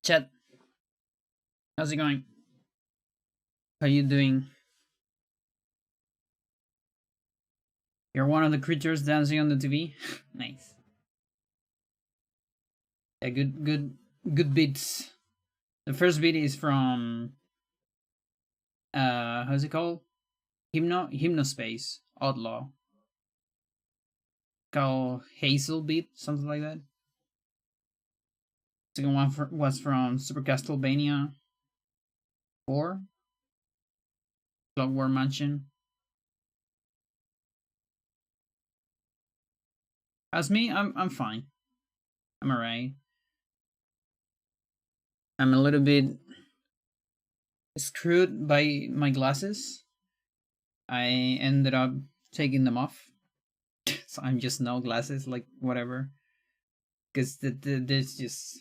Chat, how's it going? How you doing? You're one of the creatures dancing on the TV? Nice. Yeah, good beats. The first beat is from how's it called? Hypnospace Outlaw. Called Hazel Beat, something like that. Second one was from Super Castlevania 4, Clockwork Mansion. As me, I'm fine. I'm alright. I'm a little bit screwed by my glasses. I ended up taking them off, so I'm just no glasses, like whatever. Because there's just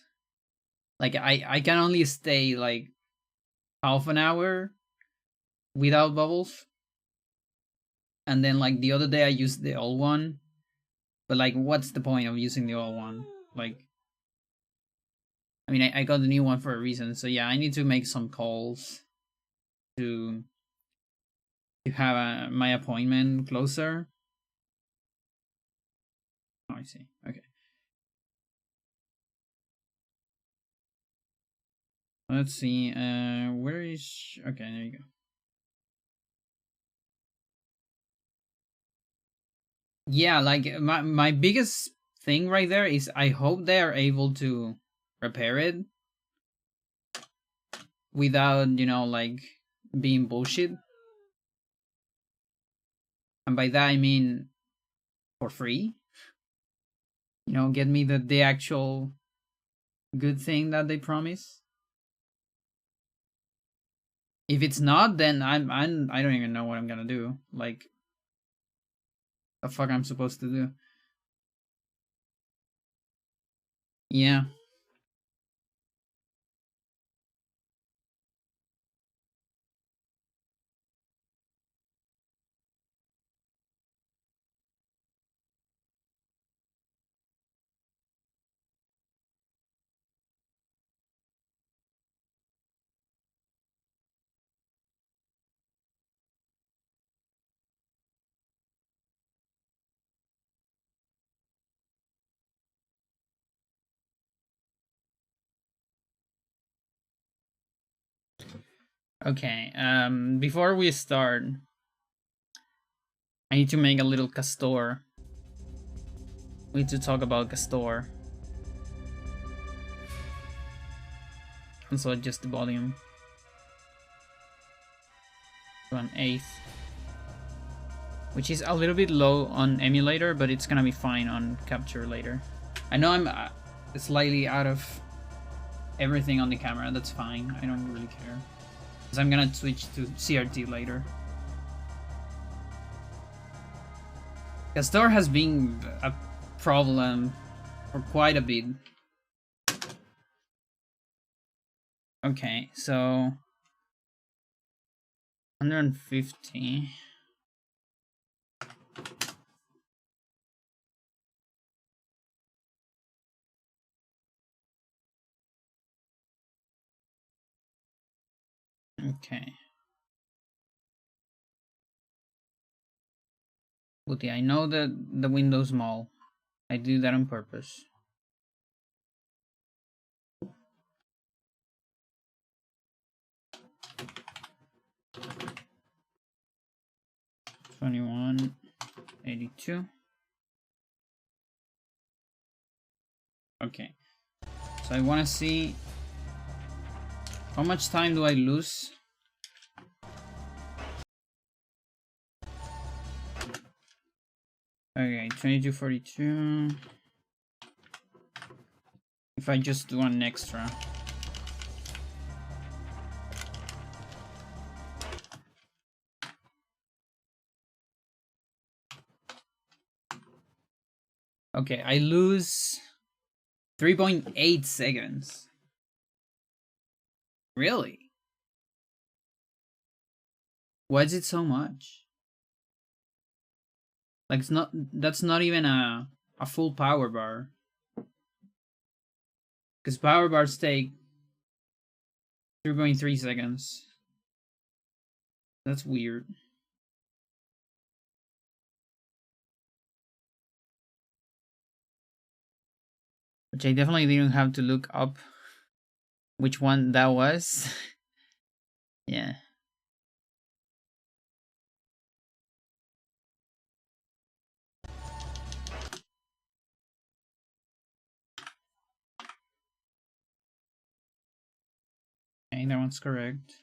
like I can only stay like half an hour without bubbles, and then like the other day I used the old one, but like what's the point of using the old one? Like, I mean, I got the new one for a reason, so yeah, I need to make some calls to have my appointment closer. Oh, I see. Okay. Let's see. Where is? Okay, there you go. Yeah, like my biggest thing right there is I hope they are able to repair it without, like being bullshit. And by that I mean for free. Get me the actual good thing that they promise. If it's not, then I don't even know what I'm gonna do. Like, the fuck I'm supposed to do? Yeah. Okay. Before we start, I need to make a little castor. We need to talk about castor. And so adjust the volume to an eighth, which is a little bit low on emulator, but it's gonna be fine on capture later. I know I'm slightly out of everything on the camera. That's fine. I don't really care, because I'm gonna switch to CRT later. Castor has been a problem for quite a bit. Okay, so 150. Okay. But yeah, I know that the window's small. I do that on purpose. $21.82. Okay. So I want to see how much time do I lose. Okay, 22.42. If I just do an extra. Okay, I lose 3.8 seconds. Really? Why is it so much? Like, that's not even a full power bar. Because power bars take 3.3 seconds. That's weird. Which I definitely didn't have to look up which one that was. Yeah. Okay, that one's correct.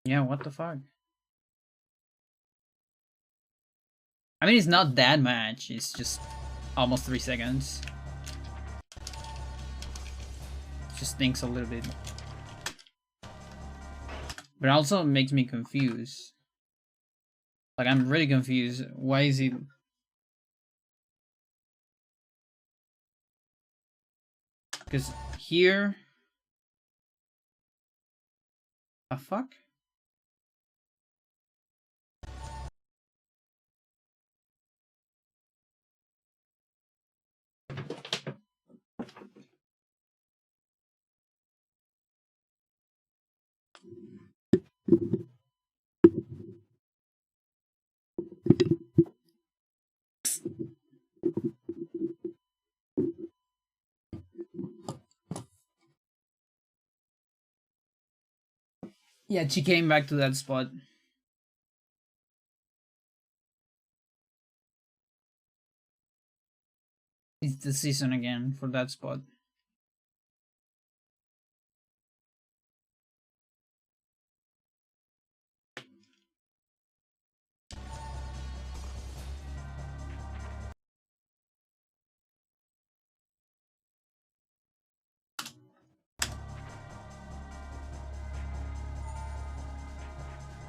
Yeah, what the fuck? I mean, it's not that much. It's just almost 3 seconds. It just stinks a little bit. But also makes me confused. Like, I'm really confused. Why is it... Because here... A fuck? Yeah, she came back to that spot. It's the season again for that spot.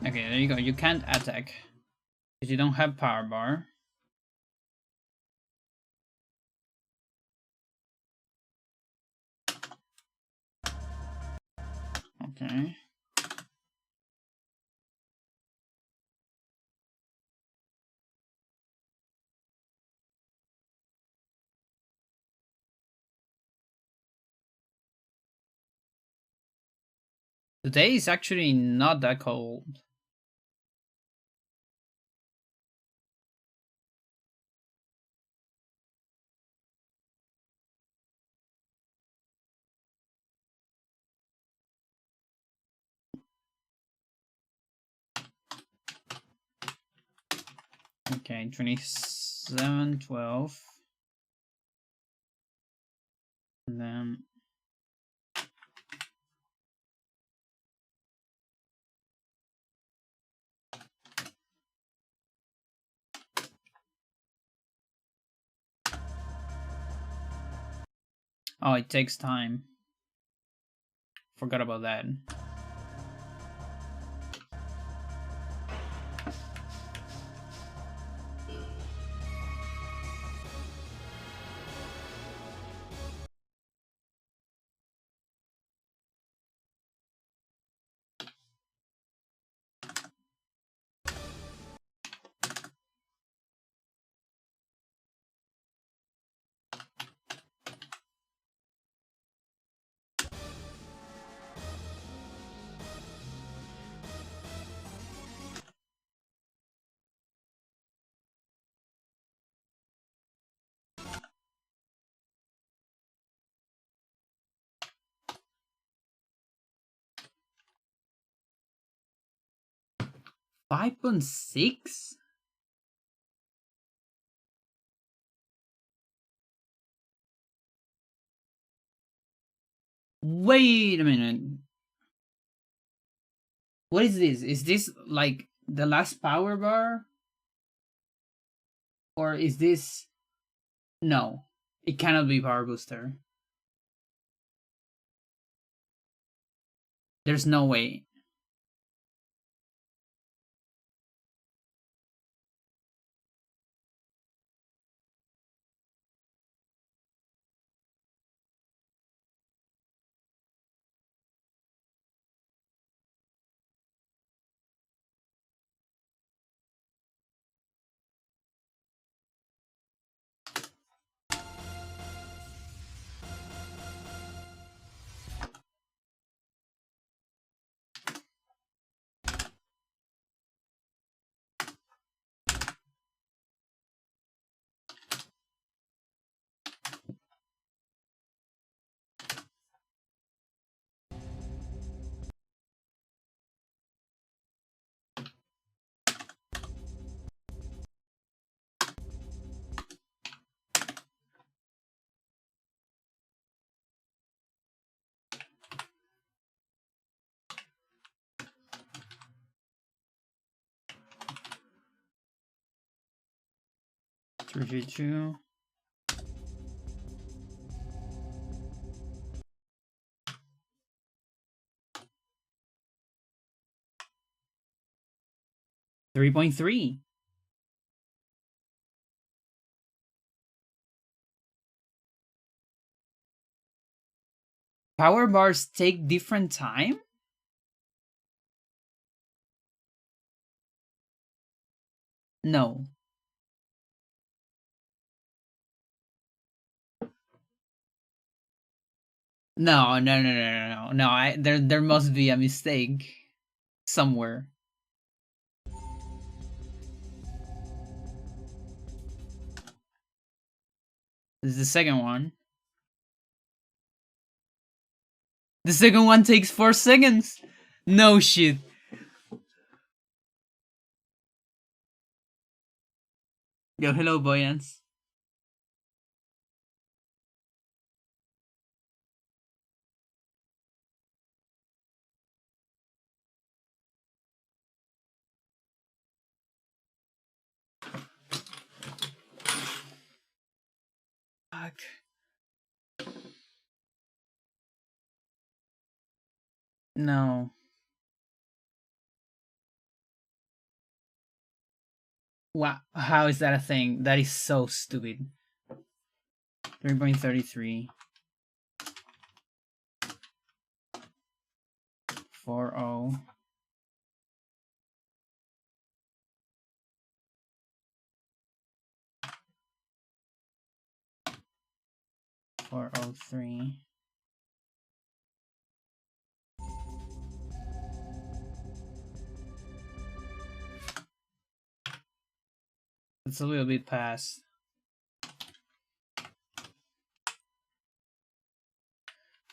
Okay, there you go. You can't attack because you don't have power bar. Okay. Today is actually not that cold. Okay, 27, 12. And then oh, it takes time. Forgot about that. Five point six. Wait a minute. What is this? Is this like the last power bar? Or is this... No, it cannot be power booster. There's no way. Three, two. Three point three. Power bars take different time? No. No, no, no, no, no, no. There must be a mistake somewhere. This is the second one. The second one takes 4 seconds. No shit. Yo, hello, Boyans. Fuck. No. Wow. How is that a thing? That is so stupid. 3.33. 40. 403. It's a little bit past.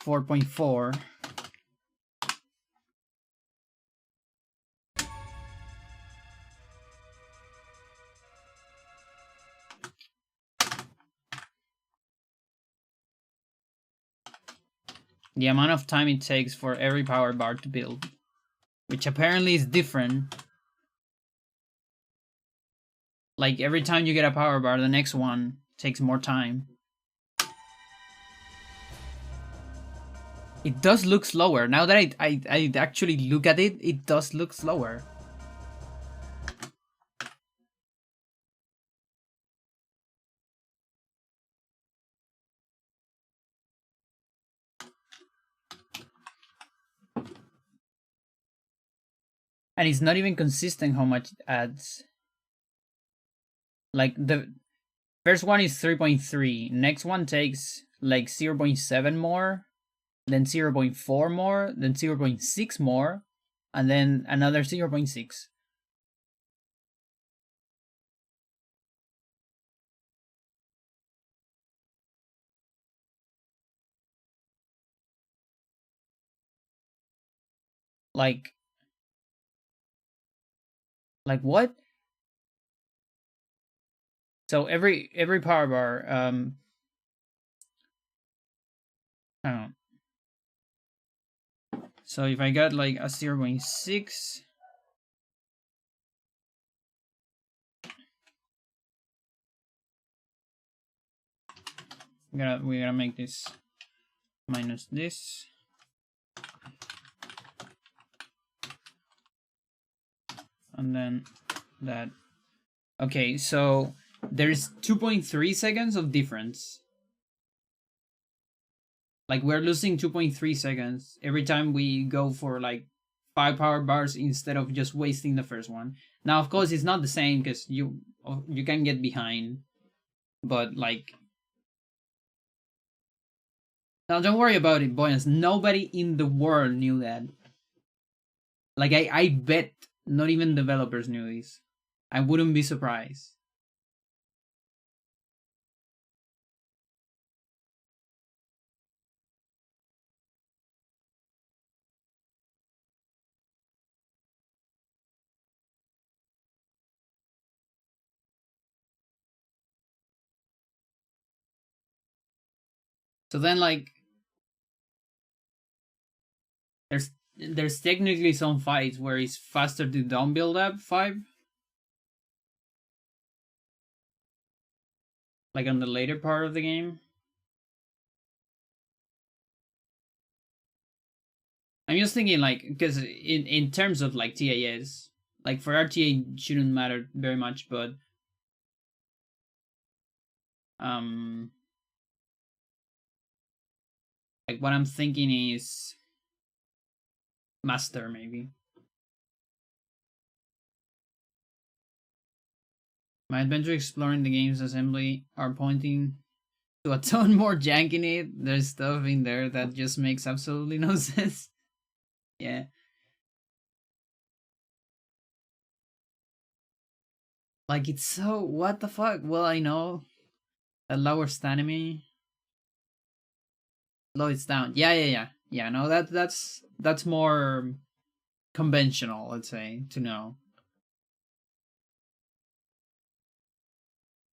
4.4. The amount of time it takes for every power bar to build, which apparently is different. Like every time you get a power bar, the next one takes more time. It does look slower. Now that I actually look at it, it does look slower. And it's not even consistent how much it adds. Like the first one is 3.3. Next one takes like 0.7 more, then 0.4 more, then 0.6 more, and then another 0.6. Like what? So every power bar, I don't know. So if I got like a 0.6, we gotta make this minus this. And then that. Okay, so there's 2.3 seconds of difference. Like we're losing 2.3 seconds every time we go for like 5 power bars instead of just wasting the first one. Now, of course, it's not the same because you can get behind, but like, now don't worry about it, boys. Nobody in the world knew that. Like I bet not even developers knew this. I wouldn't be surprised. So then like there's technically some fights where it's faster to down build up 5. Like on the later part of the game. I'm just thinking like because in terms of like TAS, like for RTA shouldn't matter very much, but um like what I'm thinking is master maybe. My adventure exploring the game's assembly are pointing to a ton more jank in it. There's stuff in there that just makes absolutely no sense. Yeah. Like it's so what the fuck? Well, I know that lower stamina slow it's down. Yeah. No, that's more conventional, let's say, to know.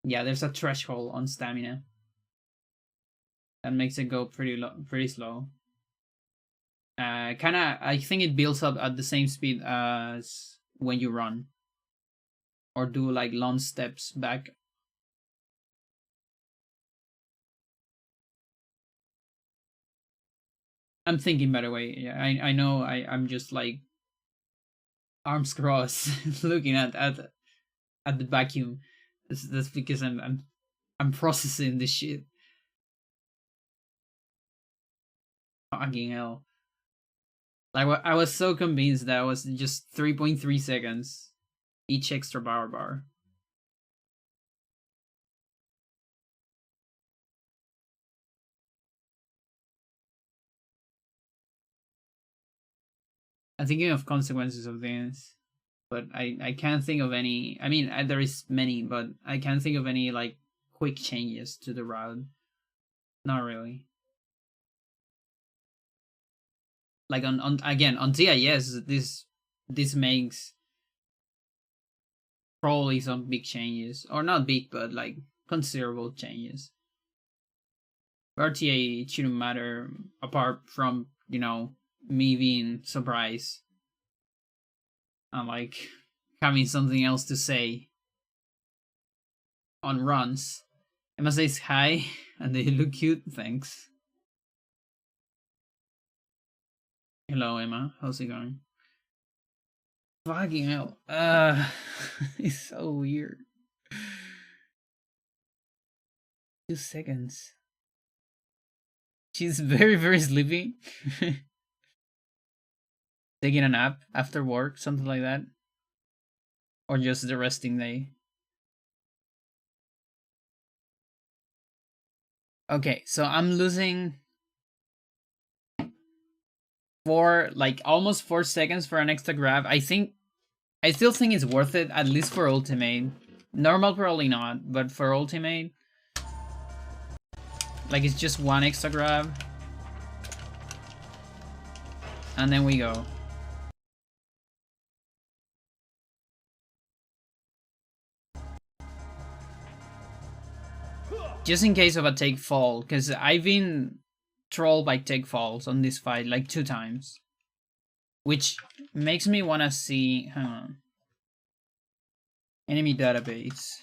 Yeah, there's a threshold on stamina that makes it go pretty slow. Kind of, I think it builds up at the same speed as when you run or do like long steps back. I'm thinking, by the way. Yeah, I know. I'm just like arms crossed, looking at the vacuum. That's because I'm processing this shit. Fucking hell! Like I was so convinced that was just 3.3 seconds each extra power bar. I'm thinking of consequences of this, but I can't think of any. I mean, there is many, but I can't think of any like quick changes to the route. Not really. Like on again on TIS, this makes probably some big changes, or not big, but like considerable changes. RTA shouldn't matter apart from me being surprised and like having something else to say on runs. Emma says hi and they look cute. Thanks. Hello, Emma. How's it going? Fucking hell. It's so weird. 2 seconds. She's very, very sleepy. Taking a nap after work, something like that. Or just the resting day. Okay, so I'm losing almost 4 seconds for an extra grab. I still think it's worth it, at least for ultimate. Normal probably not, but for ultimate, like it's just one extra grab. And then we go. Just in case of a take fall, because I've been trolled by take falls on this fight like 2 times. Which makes me want to see... Hang on. Enemy database.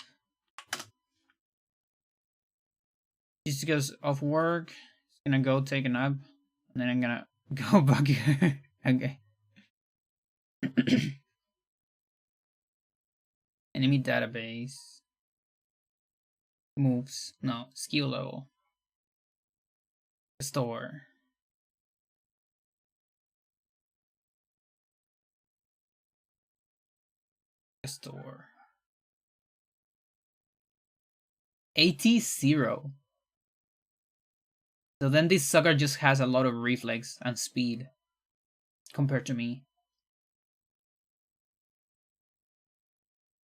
Just because of work, it's gonna go take a nap, and then I'm gonna go back here. Okay. Enemy database. Moves. No. Skill level. Store. Store. 80-0. So then this sucker just has a lot of reflex and speed compared to me.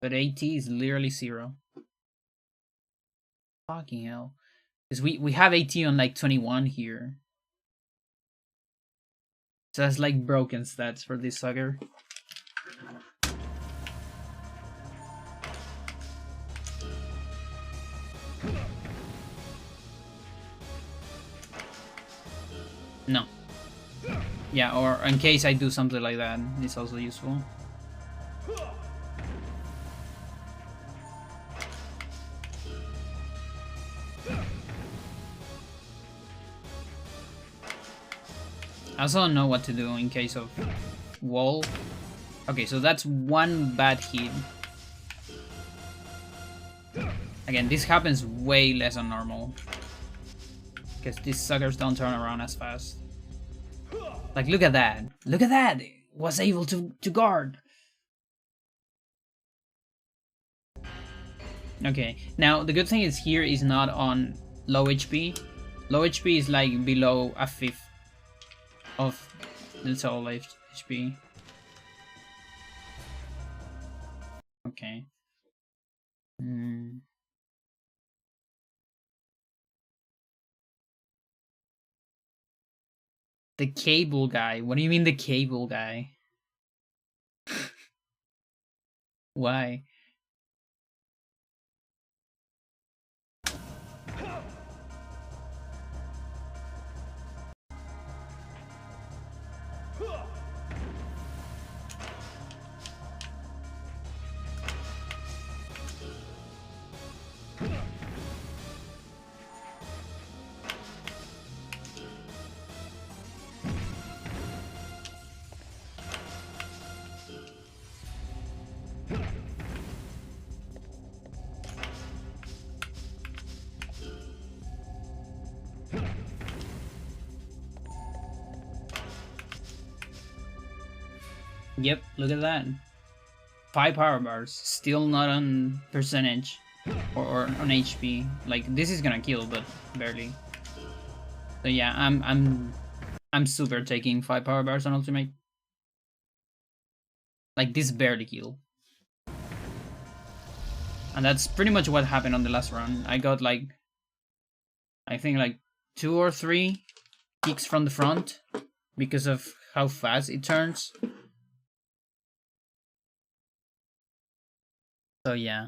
But 80 is literally 0. Fucking hell. Because we have 80 on like 21 here. So that's like broken stats for this sucker. No. Yeah, or in case I do something like that, it's also useful. I also don't know what to do in case of wall. Okay, so that's one bad hit. Again, this happens way less than normal. Because these suckers don't turn around as fast. Like, look at that. Look at that! It was able to guard. Okay, now the good thing is here is not on low HP. Low HP is like below a fifth of the total HP. Okay. The cable guy. What do you mean the cable guy? Why? Yep, look at that. 5 power bars, still not on percentage or on HP. Like this is gonna kill, but barely. So yeah, I'm super taking 5 power bars on ultimate. Like this barely kill. And that's pretty much what happened on the last run. I got like, I think like 2 or 3 kicks from the front because of how fast it turns. So yeah.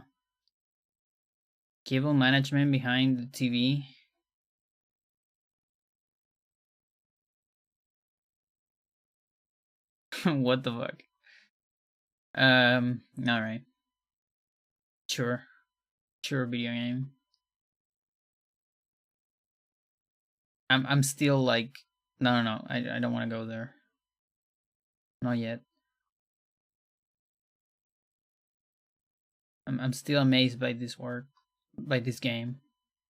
Cable management behind the TV. What the fuck? Alright. Sure. Sure, video game. I'm still like, no, I don't want to go there. Not yet. I'm still amazed by this work, by this game.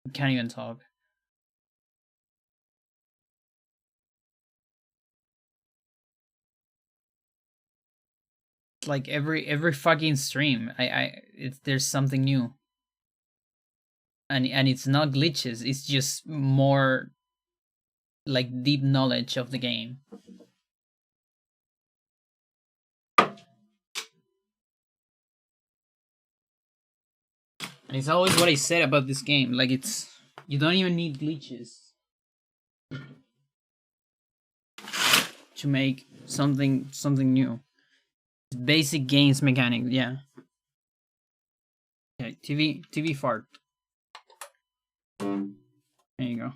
I can't even talk. It's like every fucking stream, there's something new. And it's not glitches, it's just more like deep knowledge of the game. And it's always what I said about this game, like you don't even need glitches to make something new. It's basic games mechanics, yeah. Okay, TV fart. There you go.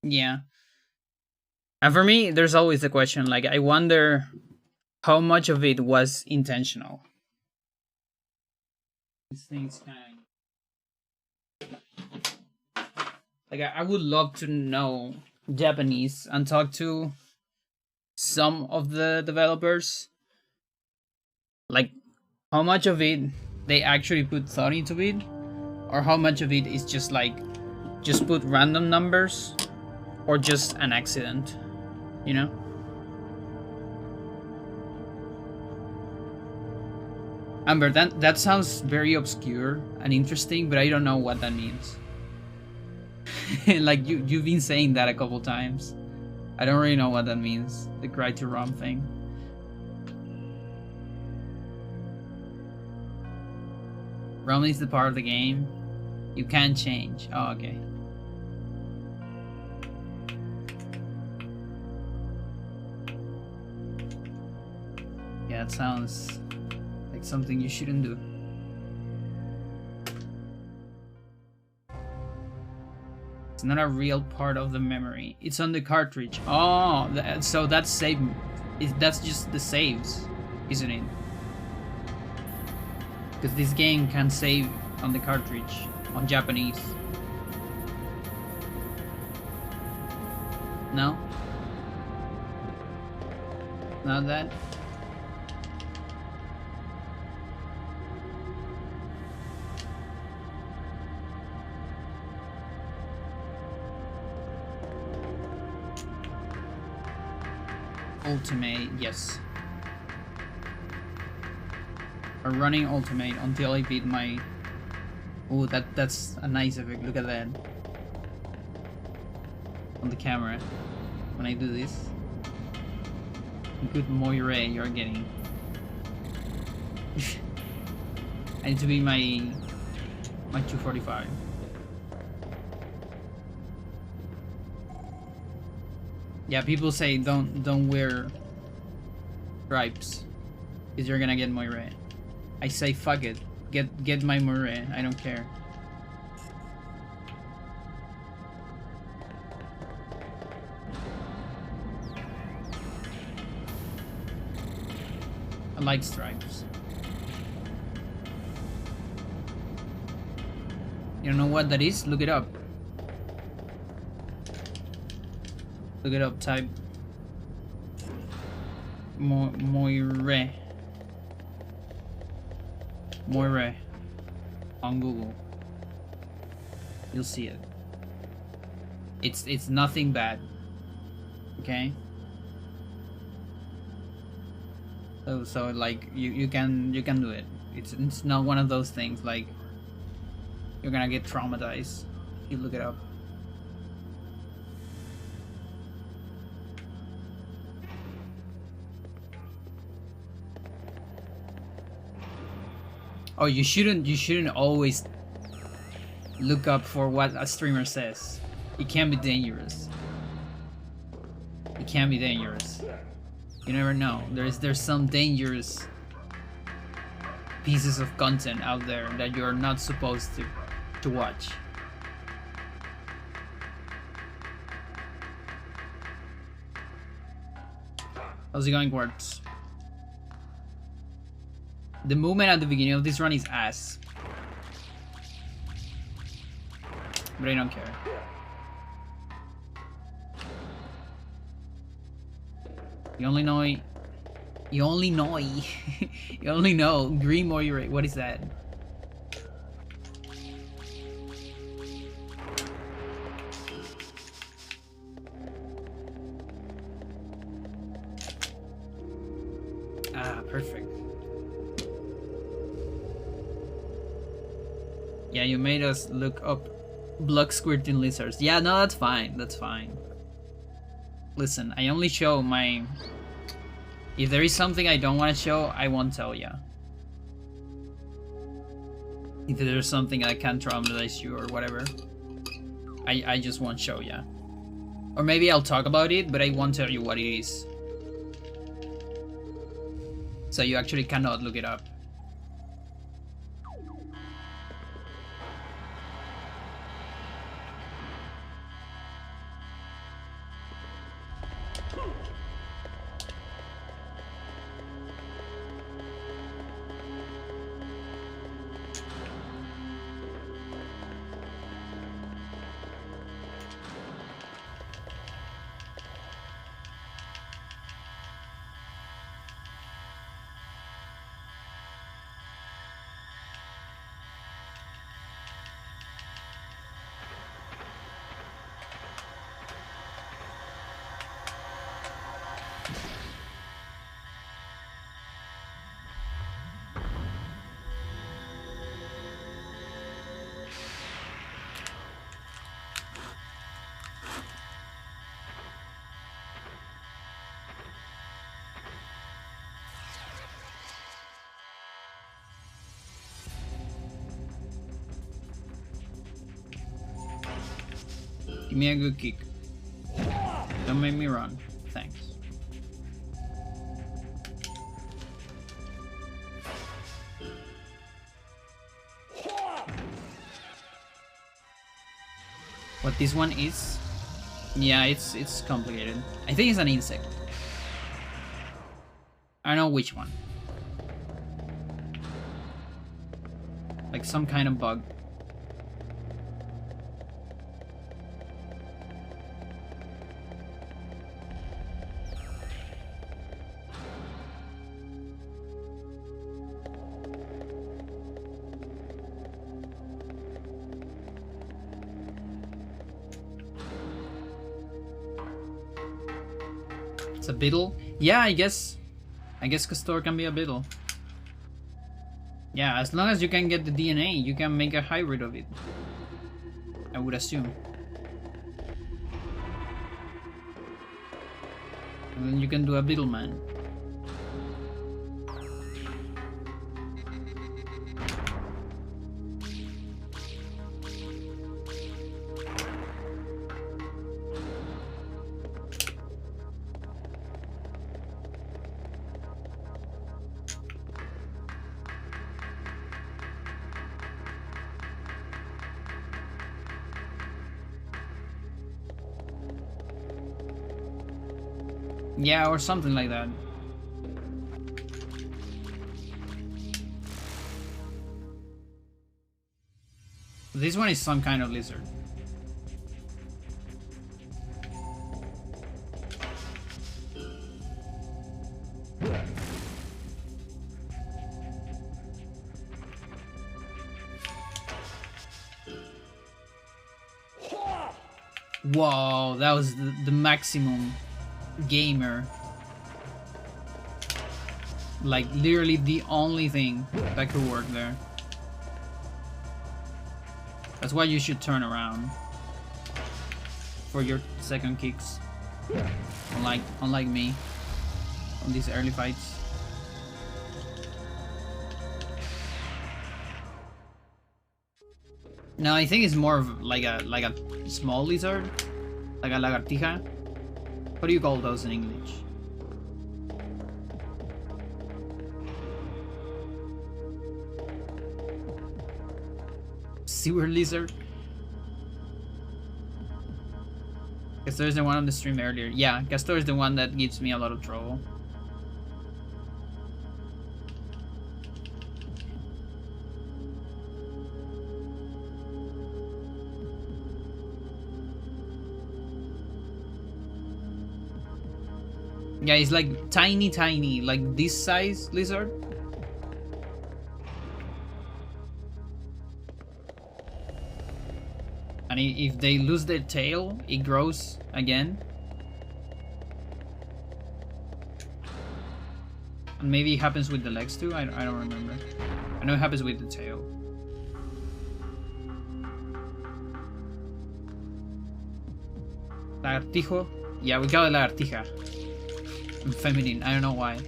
Yeah. And for me, there's always the question, like, I wonder how much of it was intentional. This thing's kind of... Like, I would love to know Japanese and talk to some of the developers. Like, how much of it they actually put thought into it, or how much of it is just like, just put random numbers, or just an accident, you know? Amber, that sounds very obscure and interesting, but I don't know what that means. Like, you've been saying that a couple times. I don't really know what that means, the cry to ROM thing. ROM is the part of the game you can't change. Oh, okay. Yeah, it sounds like something you shouldn't do. It's not a real part of the memory. It's on the cartridge. Oh, so that's save. That's just the saves, isn't it? Because this game can save on the cartridge, on Japanese. No? Not that? Ultimate, yes. Or running ultimate until I beat my... Oh, that's a nice effect. Look at that. On the camera. when I do this. Good moire you're getting. I need to be my 245. Yeah, people say don't wear stripes because you're gonna get moire. I say fuck it. Get my moire. I don't care. I like stripes. You don't know what that is? Look it up. Look it up. Type moire. Moire on Google. You'll see it. It's nothing bad. Okay. So like you can do it. It's not one of those things like you're gonna get traumatized if you look it up. Oh, you shouldn't always look up for what a streamer says. It can be dangerous. It can be dangerous. You never know. There's some dangerous pieces of content out there that you're not supposed to watch. How's it going, Quartz? The movement at the beginning of this run is ass. But I don't care. You only know you only know green moire. What is that? Ah, perfect. Yeah, you made us look up blood squirting lizards. Yeah, no, that's fine. That's fine. Listen, I only show my... If there is something I don't want to show, I won't tell ya. If there's something I can't traumatize you or whatever, I just won't show ya. Or maybe I'll talk about it, but I won't tell you what it is. So you actually cannot look it up. Give me a good kick. Don't make me run. Thanks. What this one is? Yeah, it's complicated. I think it's an insect. I don't know which one. Like some kind of bug. It's a beetle? Yeah, I guess Castor can be a beetle. Yeah, as long as you can get the DNA, you can make a hybrid of it. I would assume. And then you can do a beetle man. Yeah, or something like that. This one is some kind of lizard. Whoa, that was the maximum gamer. Like literally the only thing that could work there. That's why you should turn around for your second kicks. Unlike me on these early fights. No, I think it's more of like a small lizard, like a lagartija. What do you call those in English? Sewer lizard? Castor is the one on the stream earlier. Yeah, Castor is the one that gives me a lot of trouble. Yeah, it's like tiny, like this size lizard. And if they lose their tail, it grows again. And maybe it happens with the legs too, I don't remember. I know it happens with the tail. Lagartijo? Yeah, we call it lagartija. Feminine, I don't know why.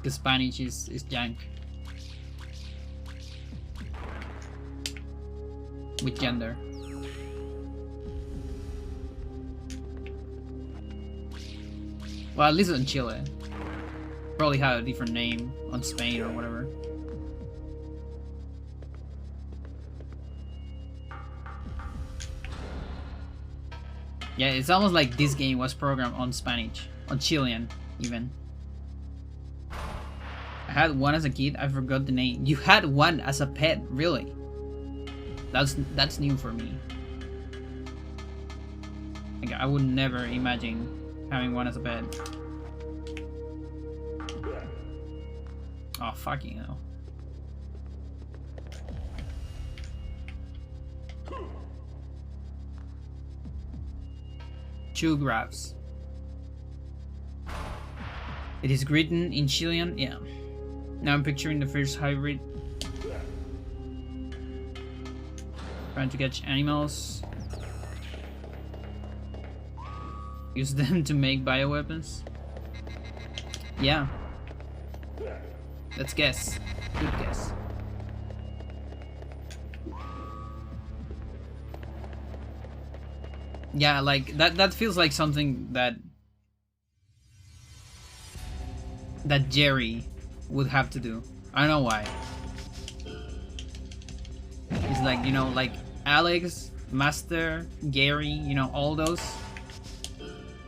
The Spanish is jank. With gender. Well, at least in Chile. Probably had a different name on Spain or whatever. Yeah, it's almost like this game was programmed on Spanish, on Chilean even. I had one as a kid, I forgot the name. You had one as a pet, really? That's new for me. Like, I would never imagine having one as a pet. Oh, fucking hell. Two graphs. It is written in Chilean, yeah. Now I'm picturing the first hybrid. Trying to catch animals. Use them to make bioweapons. Yeah. Let's guess. Good guess. Yeah, like that feels like something that Jerry would have to do. I don't know why. It's like, you know, like Alex, Master, Gary, you know, all those.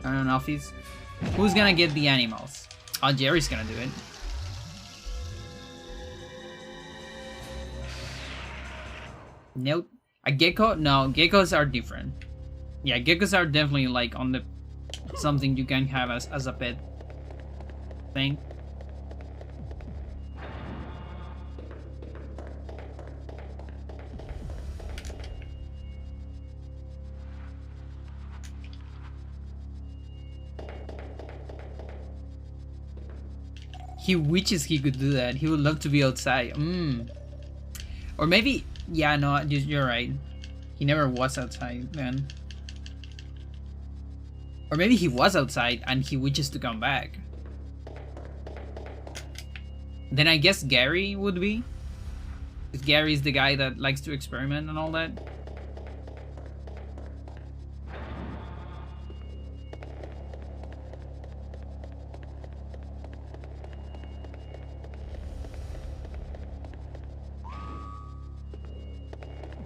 I don't know, office. Who's gonna get the animals? Oh, Jerry's gonna do it. Nope. A gecko? No, geckos are different. Yeah, geckos are definitely like on the something you can have as a pet thing. He wishes he could do that. He would love to be outside. Or maybe, yeah, no, you're right. He never was outside then. Or maybe he was outside and he wishes to come back. Then I guess Gary would be. Because Gary is the guy that likes to experiment and all that.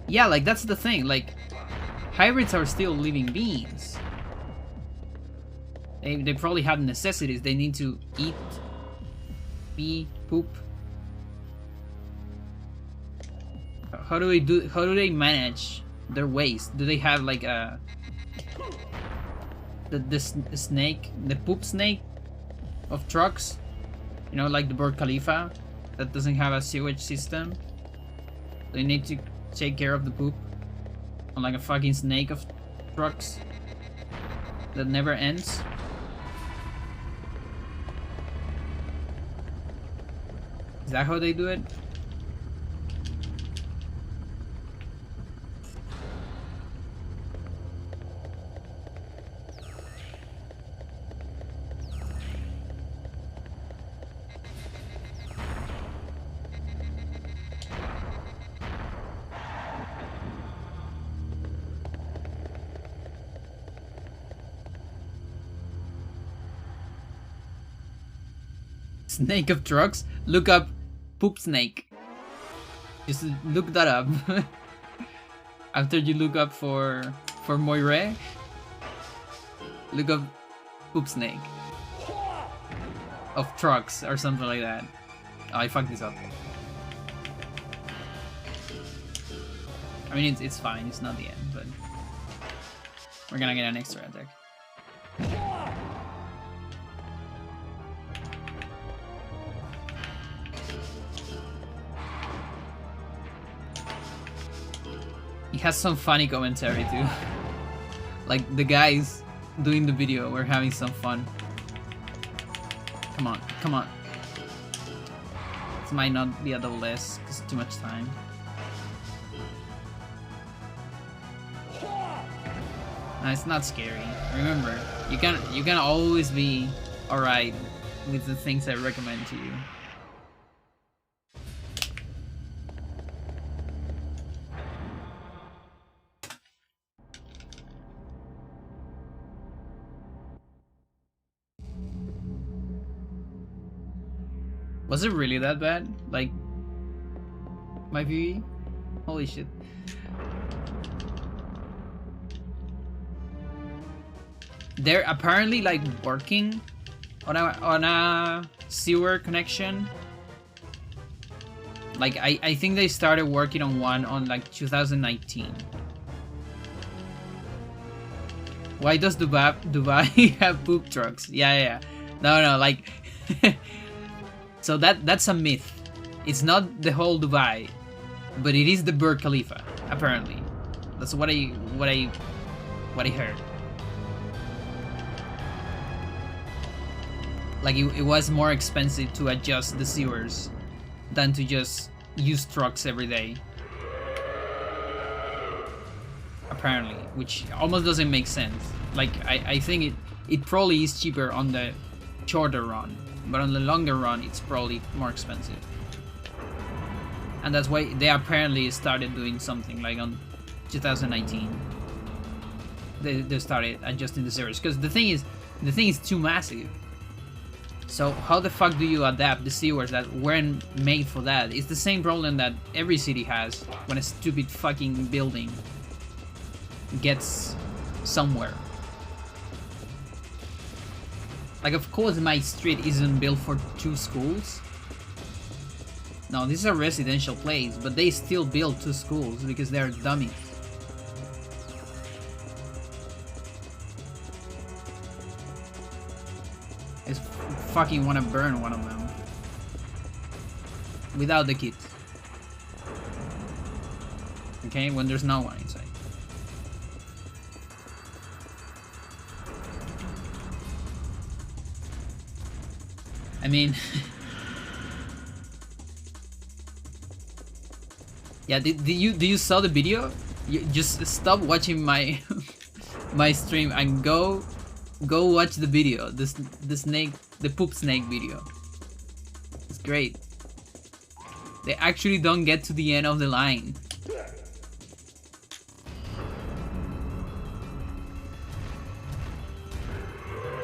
Yeah, like that's the thing, like hybrids are still living beings. They probably have necessities. They need to eat, pee, poop. How do they manage their waste? Do they have like a the snake, the poop snake of trucks? You know, like the Burj Khalifa that doesn't have a sewage system. They need to take care of the poop on like a fucking snake of trucks that never ends. Is that how they do it? Snake of trucks? Look up poop snake. Just look that up. After you look up for Moire, look up poop snake of trucks or something like that. Oh, I fucked this up. I mean, it's fine. It's not the end, but we're gonna get an extra attack. He has some funny commentary too. Like the guys doing the video were having some fun. Come on, come on. This might not be a double S, it's too much time. No, it's not scary. Remember, you can always be alright with the things I recommend to you. Was it really that bad? Like, my PvE? Holy shit. They're apparently like working on a sewer connection. Like, I think they started working on one on like 2019. Why does Dubai have poop trucks? Yeah. No, like... So that's a myth. It's not the whole Dubai, but it is the Burj Khalifa, apparently. That's what I heard. Like it was more expensive to adjust the sewers than to just use trucks every day. Apparently, which almost doesn't make sense. Like I think it probably is cheaper on the shorter run. But on the longer run, it's probably more expensive. And that's why they apparently started doing something like on 2019. They started adjusting the sewers. Because the thing is too massive. So how the fuck do you adapt the sewers that weren't made for that? It's the same problem that every city has when a stupid fucking building gets somewhere. Like, of course my street isn't built for 2 schools. No, this is a residential place, but they still build 2 schools because they're dummies. I just fucking wanna burn one of them. Without the kit. Okay, when there's no one inside. I mean... Yeah, do you saw the video? You just stop watching my my stream and go watch the video. The poop snake video. It's great. They actually don't get to the end of the line.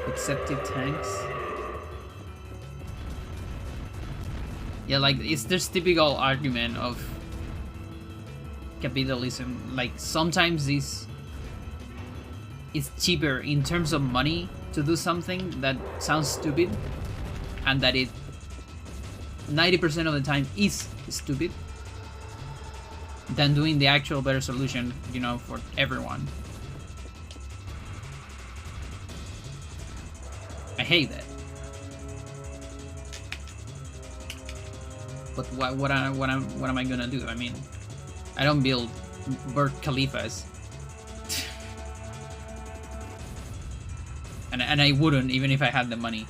Accepted tanks. Yeah, like it's this typical argument of capitalism. Like sometimes it's cheaper in terms of money to do something that sounds stupid, and that it 90% of the time is stupid, than doing the actual better solution, you know, for everyone. I hate that. But what am I gonna do? I mean, I don't build Burj Khalifas. and I wouldn't, even if I had the money.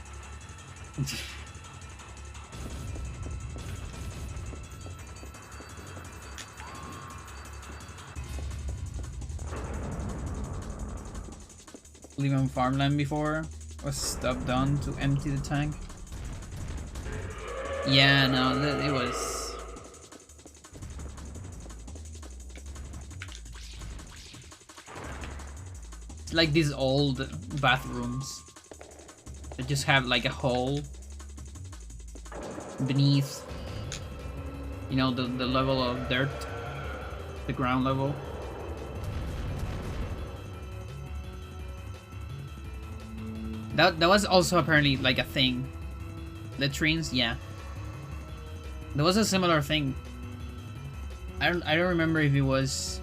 Live on farmland before? Was stuff done to empty the tank? Yeah, no, it was... It's like these old bathrooms that just have like a hole beneath, you know, the level of dirt, the ground level. That was also apparently like a thing. Latrines, yeah. There was a similar thing. I don't remember if it was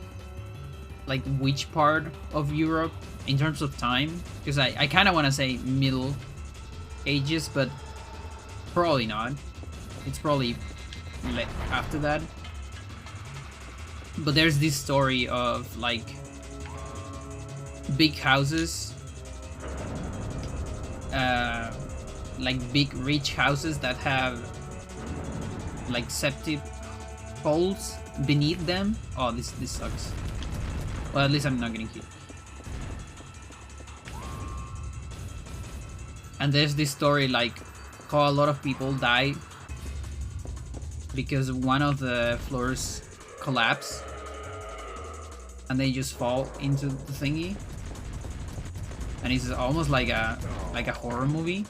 like which part of Europe in terms of time, because I kind of want to say Middle Ages, but probably not. It's probably like after that. But there's this story of like big houses, like big rich houses that have like septic holes beneath them. Oh, this sucks. Well, at least I'm not getting hit. And there's this story like how a lot of people die because one of the floors collapse and they just fall into the thingy. And it's almost like a horror movie.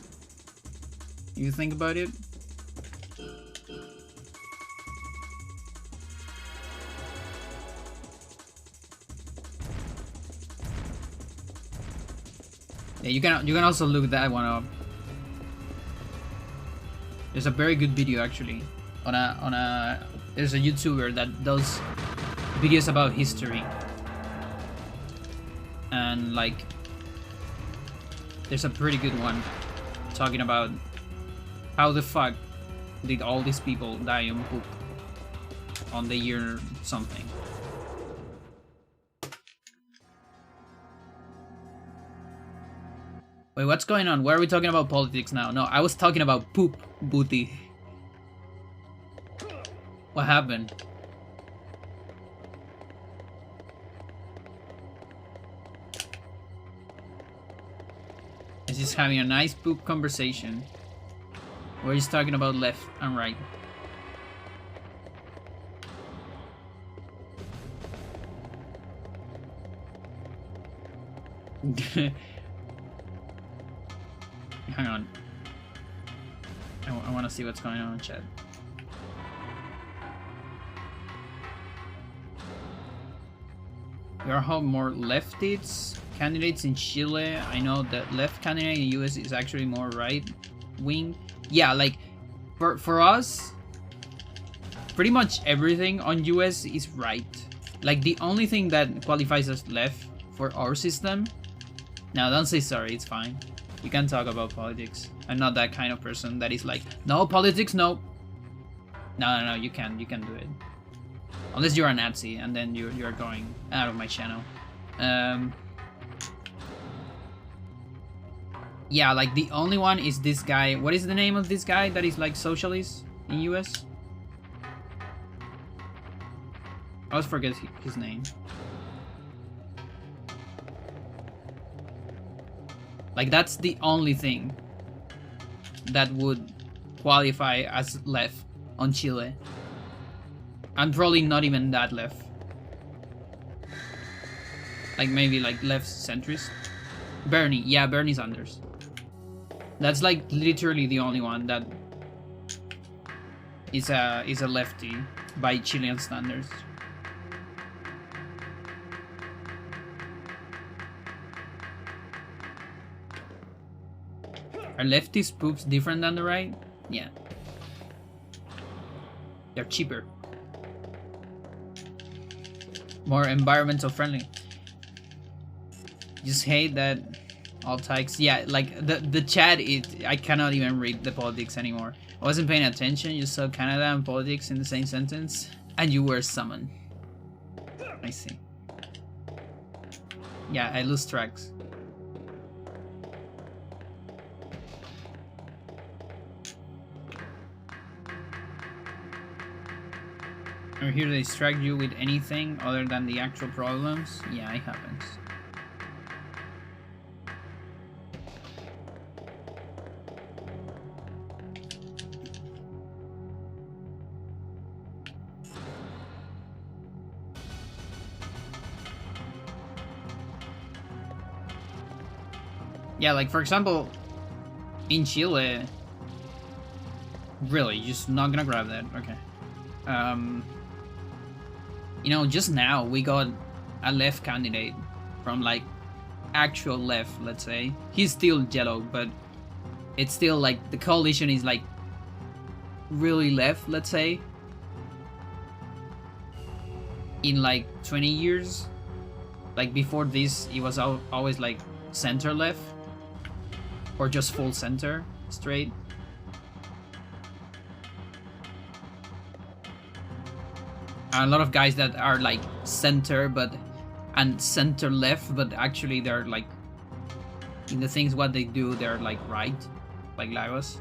You think about it. Yeah, you can also look that one up. There's a very good video actually there's a YouTuber that does videos about history, and like there's a pretty good one talking about how the fuck did all these people die on poop on the year something. Wait, what's going on? Why are we talking about politics now? No, I was talking about poop, booty. What happened? It's just having a nice poop conversation. We're just talking about left and right. Hang on. I want to see what's going on in chat. There are more leftists candidates in Chile. I know that left candidate in the US is actually more right wing. Yeah, like for us, pretty much everything on US is right. Like the only thing that qualifies as left for our system. Now don't say sorry, it's fine. You can talk about politics. I'm not that kind of person that is like, no politics, no. No, you can do it. Unless you're a Nazi, and then you're going out of my channel. Yeah, like the only one is this guy. What is the name of this guy that is like socialist in US? I always forget his name. Like, that's the only thing that would qualify as left on Chile. I'm probably not even that left. Like, maybe like left centrist. Bernie, yeah, Bernie Sanders. That's like literally the only one that is a lefty by Chilean standards. Are lefties poops different than the right? Yeah. They're cheaper. More environmental friendly. Just hate that all tykes. Yeah, like the chat, I cannot even read the politics anymore. I wasn't paying attention, you saw Canada and politics in the same sentence, and you were summoned. I see. Yeah, I lose tracks. Are here to distract you with anything other than the actual problems? Yeah, it happens. Yeah, like for example, in Chile, really, just not gonna grab that. Okay. You know, just now we got a left candidate from like actual left, let's say. He's still yellow, but it's still like the coalition is like really left, let's say. In like 20 years, like before this, it was always like center left or just full center straight. A lot of guys that are like center and center left, but actually they're like in the things what they do, they're like right, like Lagos.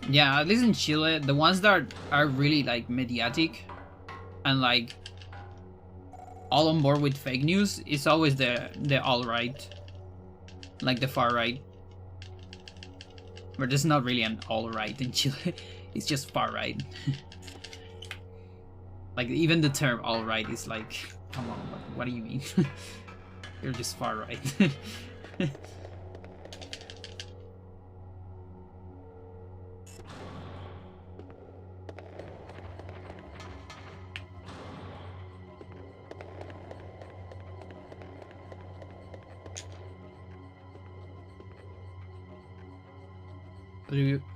Yeah, at least in Chile, the ones that are really like mediatic and like all on board with fake news is always the alt-right, like the far right. But there's not really an alt-right in Chile, it's just far right. Like even the term alt-right is like, come on, what do you mean? You're just far right.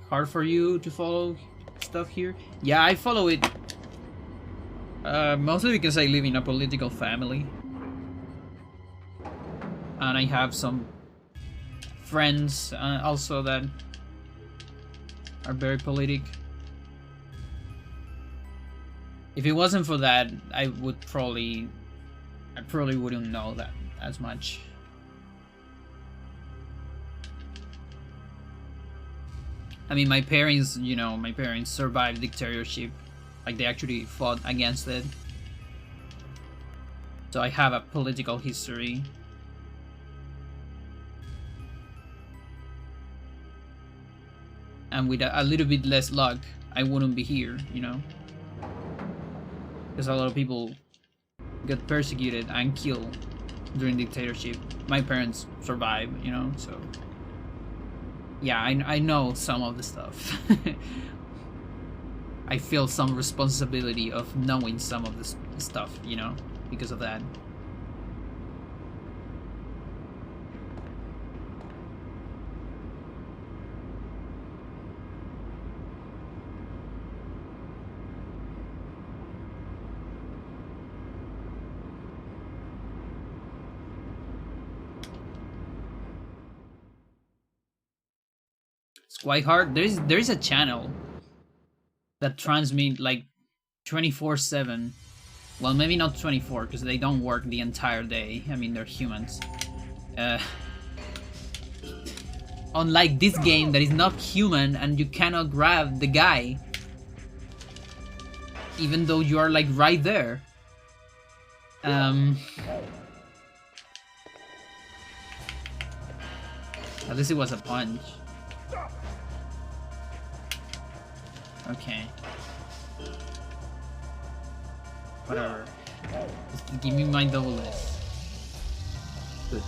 Hard for you to follow stuff here? Yeah, I follow it mostly because I live in a political family and I have some friends also that are very politic. If it wasn't for that, I probably wouldn't know that as much. I mean, my parents, you know, survived dictatorship. Like, they actually fought against it. So I have a political history. And with a little bit less luck, I wouldn't be here, you know? Because a lot of people got persecuted and killed during dictatorship. My parents survived, you know, so... Yeah, I know some of the stuff. I feel some responsibility of knowing some of this stuff, you know, because of that. It's quite hard. There is a channel that transmit like 24/7. Well, maybe not 24 because they don't work the entire day. I mean, they're humans. Unlike this game that is not human and you cannot grab the guy, even though you are like right there. At least it was a punch. Okay. Whatever. Just give me my double list. Good.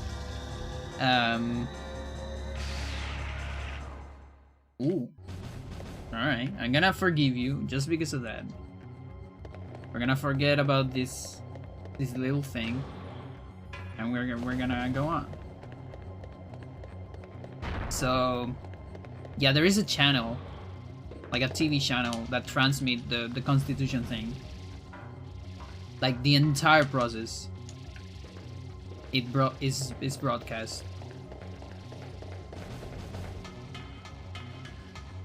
Ooh. Alright, I'm gonna forgive you just because of that. We're gonna forget about this little thing. And we're gonna go on. So yeah, there is a channel, like a TV channel that transmit the Constitution thing. Like the entire process. Is broadcast.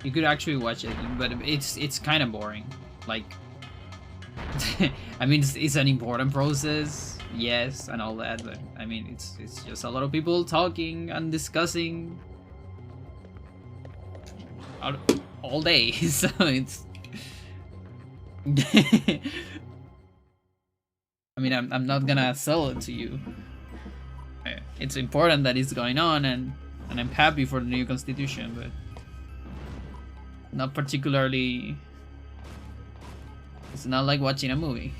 You could actually watch it, but it's kind of boring. Like, I mean, it's an important process, yes, and all that, but I mean, it's just a lot of people talking and discussing all day, so it's. I mean, I'm not gonna sell it to you. It's important that it's going on, and I'm happy for the new constitution, but not particularly. It's not like watching a movie.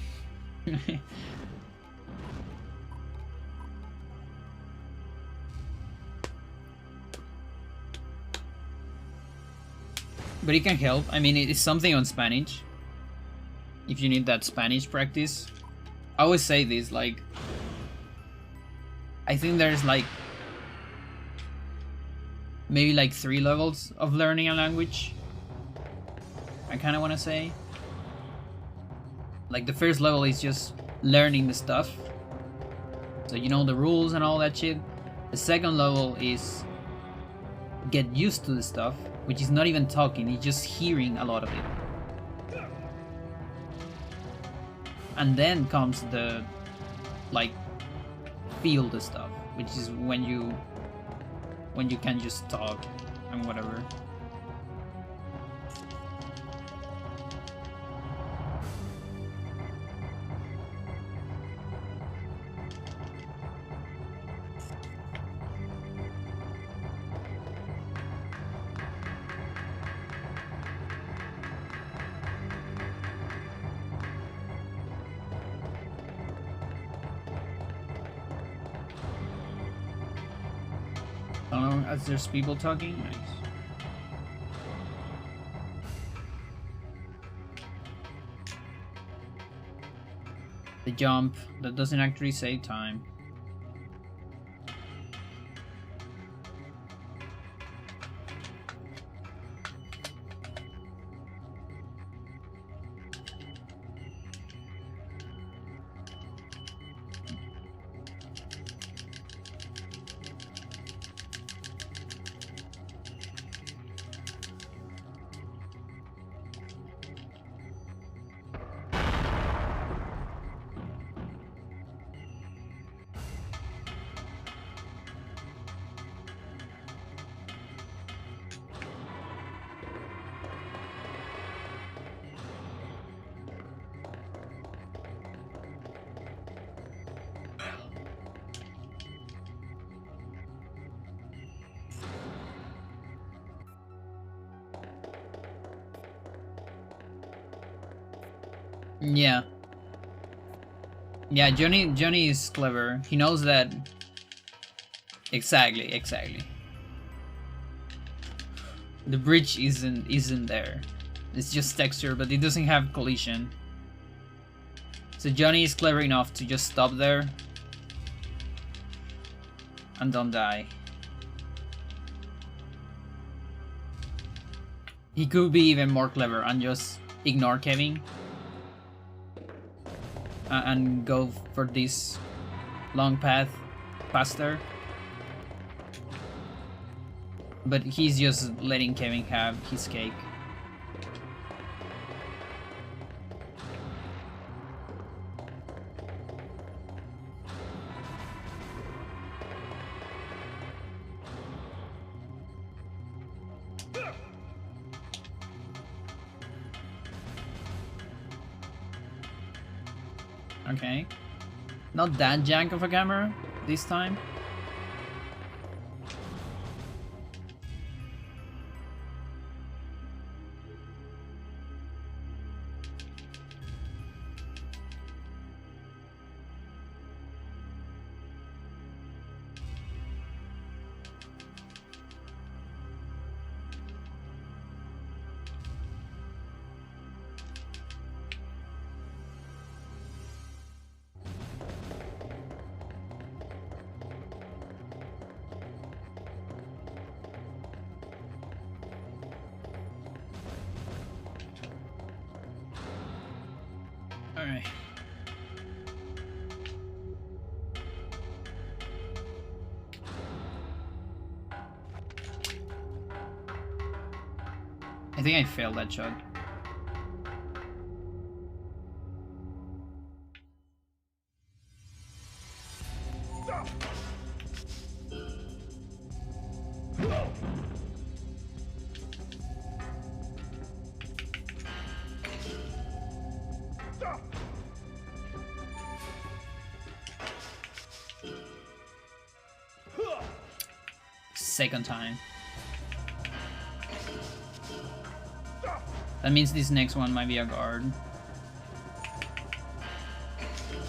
But it can help. I mean, it is something on Spanish. If you need that Spanish practice. I always say this, like, I think there's like maybe like 3 levels of learning a language. I kind of want to say. Like the first level is just learning the stuff. So you know the rules and all that shit. The second level is get used to the stuff, which is not even talking, it's just hearing a lot of it. And then comes the, like, feel the stuff, which is when you can just talk and whatever. As there's people talking, nice. The jump, that doesn't actually save time. Yeah. Yeah, Johnny is clever. He knows that. Exactly. The bridge isn't there. It's just texture, but it doesn't have collision. So Johnny is clever enough to just stop there and don't die. He could be even more clever and just ignore Kevin. And go for this long path faster. But he's just letting Kevin have his cake. Okay. Not that jank of a camera this time. Alright. I think I failed that shot. Second time. That means this next one might be a guard.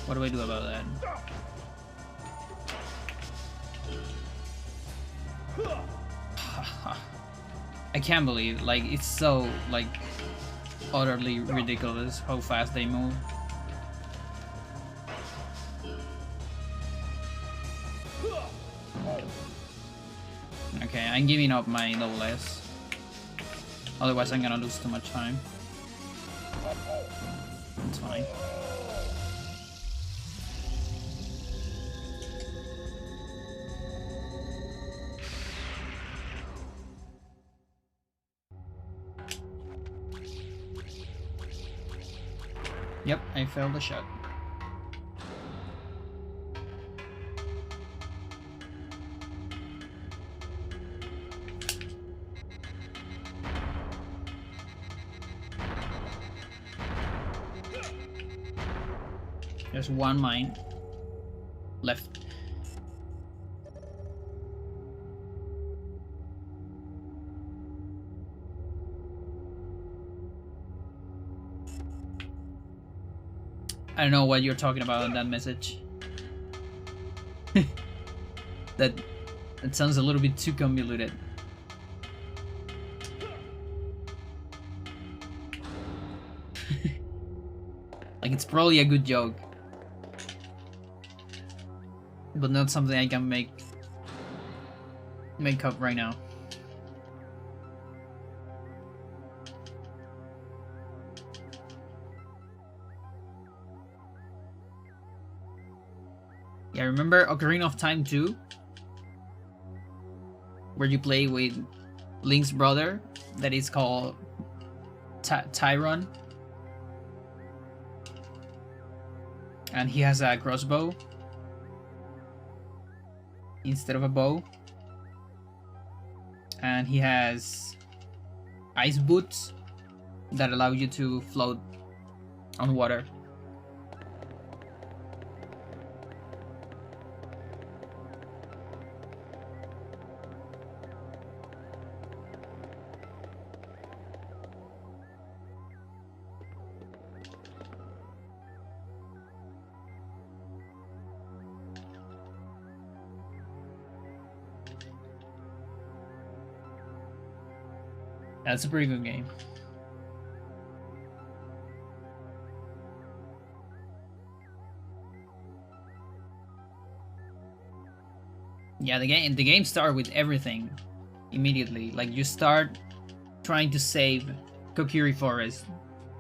What do I do about that? I can't believe, like, it's so, like, utterly ridiculous how fast they move. Okay, I'm giving up my double S. Otherwise I'm gonna lose too much time. It's fine. Yep, I failed the shot. There's one mine left. I don't know what you're talking about in that message. that sounds a little bit too convoluted. Like, it's probably a good joke, but not something I can make up right now. Yeah, remember Ocarina of Time 2? Where you play with Link's brother, that is called Tyron. And he has a crossbow instead of a bow. And he has ice boots that allow you to float on water. That's a pretty good game. Yeah, the game starts with everything immediately. Like, you start trying to save Kokiri Forest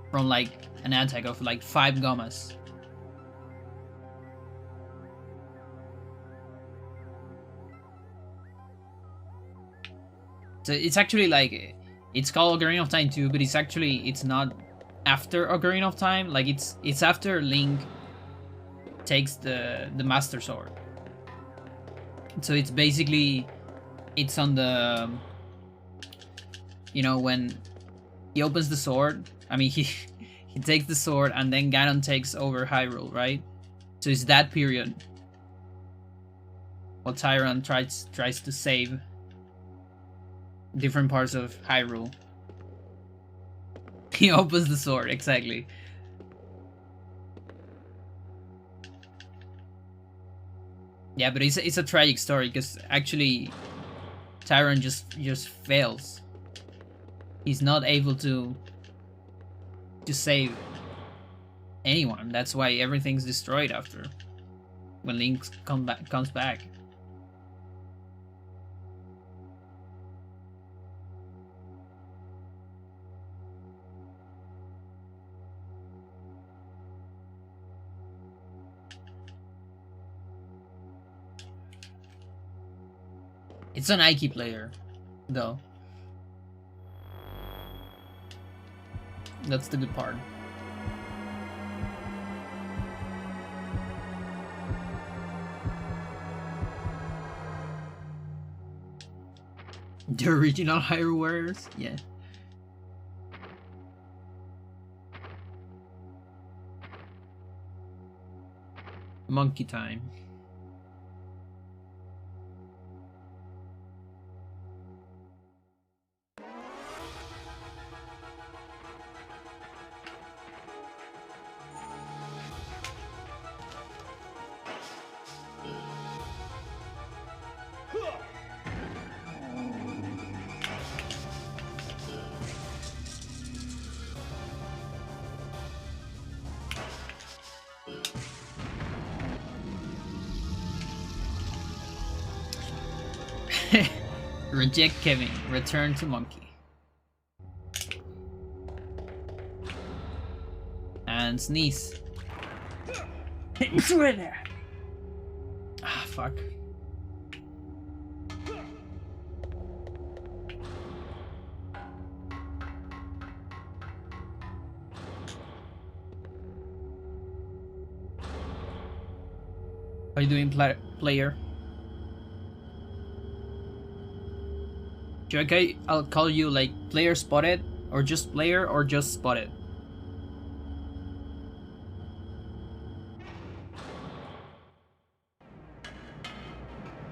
from like an attack of like 5 Gomas. So it's actually like, it's called Ocarina of Time 2, but it's not after Ocarina of Time. Like it's after Link takes the Master Sword. So it's basically, it's on the, when he opens the sword. I mean, he takes the sword, and then Ganon takes over Hyrule, right? So it's that period. While Tyron tries to save different parts of Hyrule. He opens the sword, exactly. Yeah, but it's a tragic story, because actually Tyron just fails. He's not able to save anyone. That's why everything's destroyed after, when Link comes back. It's an Ike player, though. That's the good part. The original Hyrule Warriors? Yeah. Monkey time. Reject Kevin. Return to Monkey. And sneeze. Ah, fuck. How you doing, player? Okay, I'll call you like player spotted, or just player, or just spotted.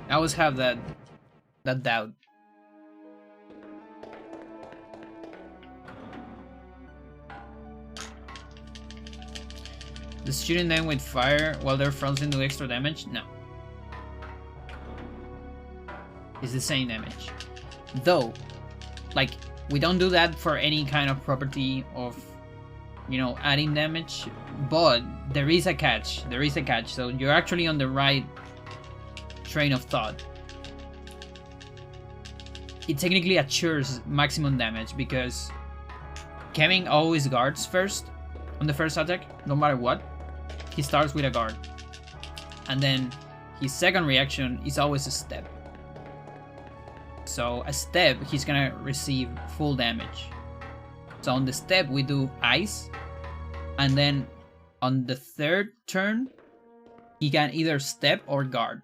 I always have that doubt. Does shooting them with fire while they're frozen do extra damage? No. It's the same damage. Though, like, we don't do that for any kind of property of, adding damage, but there is a catch. There is a catch, so you're actually on the right train of thought. It technically assures maximum damage, because Kevin always guards first on the first attack, no matter what. He starts with a guard. And then his second reaction is always a step. So a step, he's gonna receive full damage. So on the step, we do ice. And then on the third turn, he can either step or guard.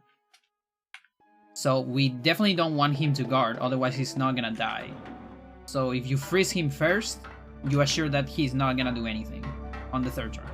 So we definitely don't want him to guard, otherwise he's not gonna die. So if you freeze him first, you assure that he's not gonna do anything on the third turn.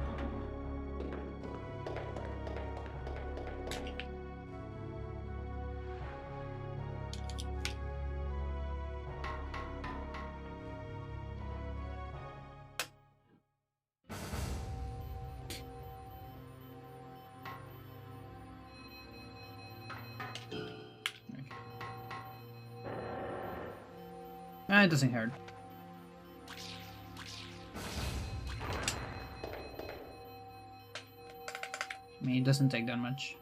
It doesn't hurt. I mean, it doesn't take that much.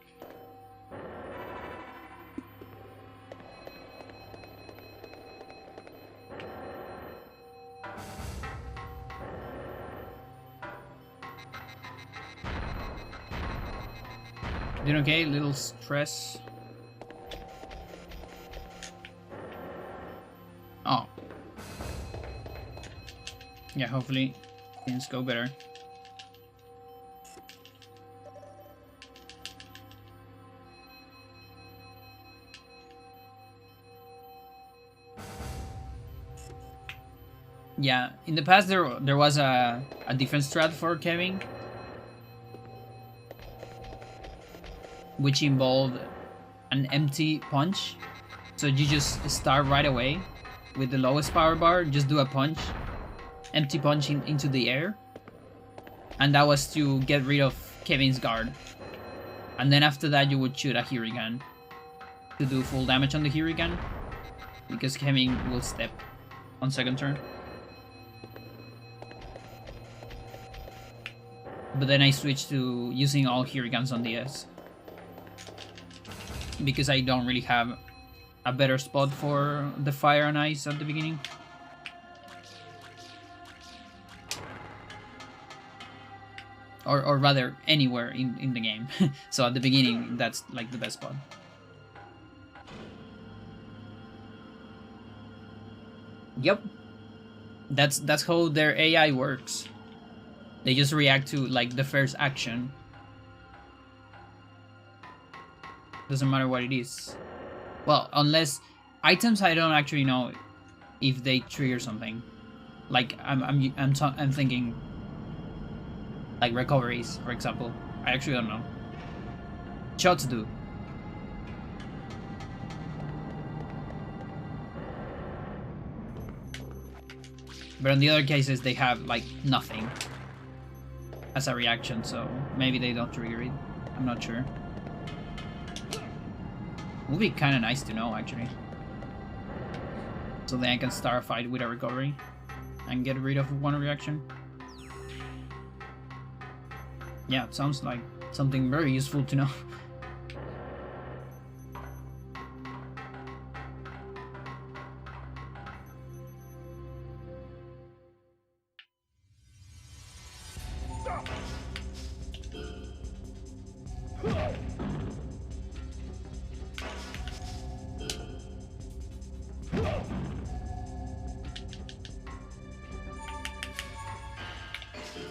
Doing okay? Little stress. Yeah, hopefully things go better. Yeah, in the past there was a different strat for Kevin, which involved an empty punch. So you just start right away with the lowest power bar, just do a punch, empty punch into the air, and that was to get rid of Kevin's guard. And then after that you would shoot a Hurricane to do full damage on the Hurricane, because Kevin will step on second turn. But then I switched to using all Hurricanes on the S, because I don't really have a better spot for the fire and ice at the beginning. Or rather, anywhere in the game. So at the beginning, that's like the best spot. Yep. That's how their AI works. They just react to like the first action. Doesn't matter what it is. Well, unless items, I don't actually know if they trigger something. Like I'm thinking like recoveries, for example. I actually don't know. Shots do. But in the other cases, they have like nothing as a reaction, so maybe they don't trigger it. I'm not sure. Would be kind of nice to know, actually. So then I can start a fight with a recovery and get rid of one reaction. Yeah, it sounds like something very useful to know.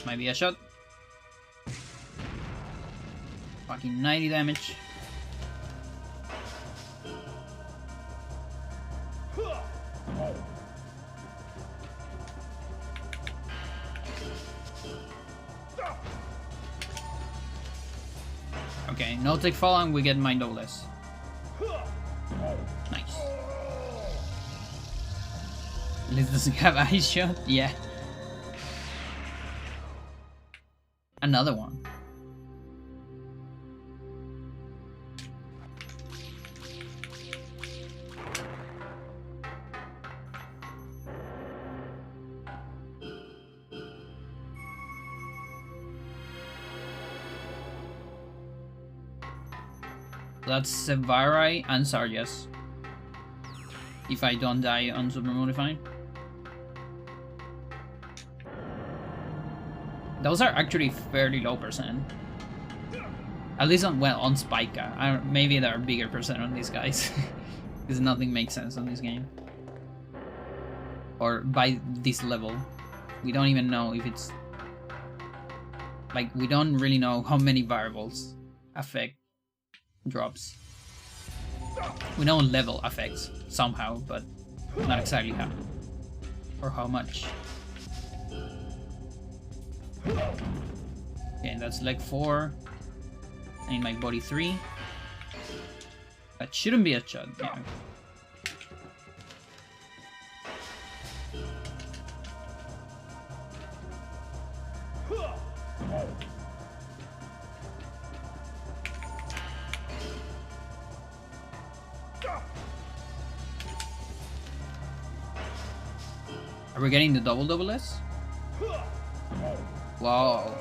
Might be a shot. Fucking 90 damage. Okay, no take fall and we get mind less. Nice. At least doesn't have ice shot? Yeah. Another one. That's Sevarai and Sarjas. If I don't die on Super Modifying. Those are actually fairly low percent. At least on, well, on Spica. Maybe there are bigger percent on these guys. Because nothing makes sense on this game. Or by this level. We don't even know if it's... Like, we don't really know how many variables affect drops. We know level affects somehow, but not exactly how. Or how much. Okay, that's leg 4. I need my body 3. That shouldn't be a shot. Yeah. Are we getting the double S? Wow.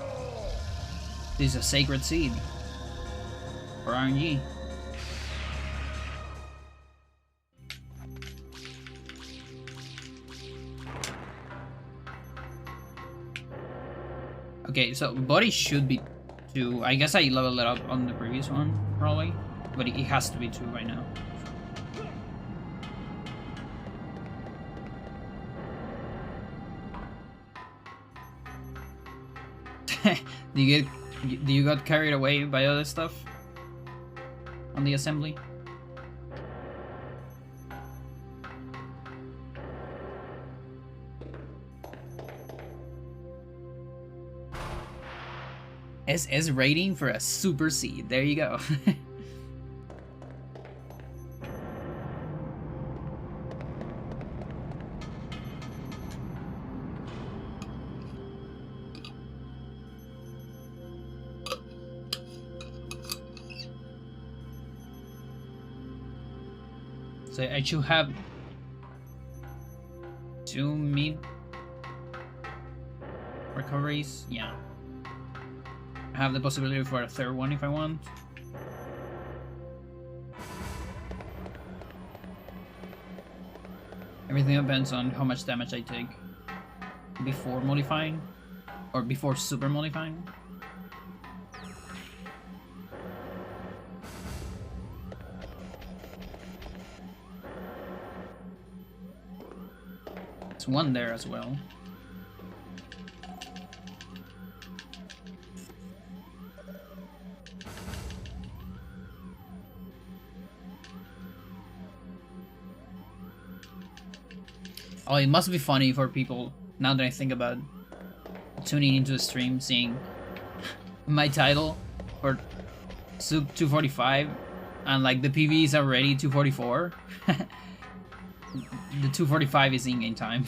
This is a sacred seed. For RNG. Okay, so body should be 2. I guess I leveled it up on the previous one, probably. But it has to be 2 right now. Do you got carried away by other stuff on the assembly? SS rating for a super seed. There you go. So I should have 2 meat recoveries. Yeah. I have the possibility for a 3rd one if I want. Everything depends on how much damage I take before modifying, or before super modifying. There's one there as well. Oh, it must be funny for people, now that I think about it, tuning into a stream, seeing my title for Sub 245, and like the PV is already 244. The 245 is in-game time.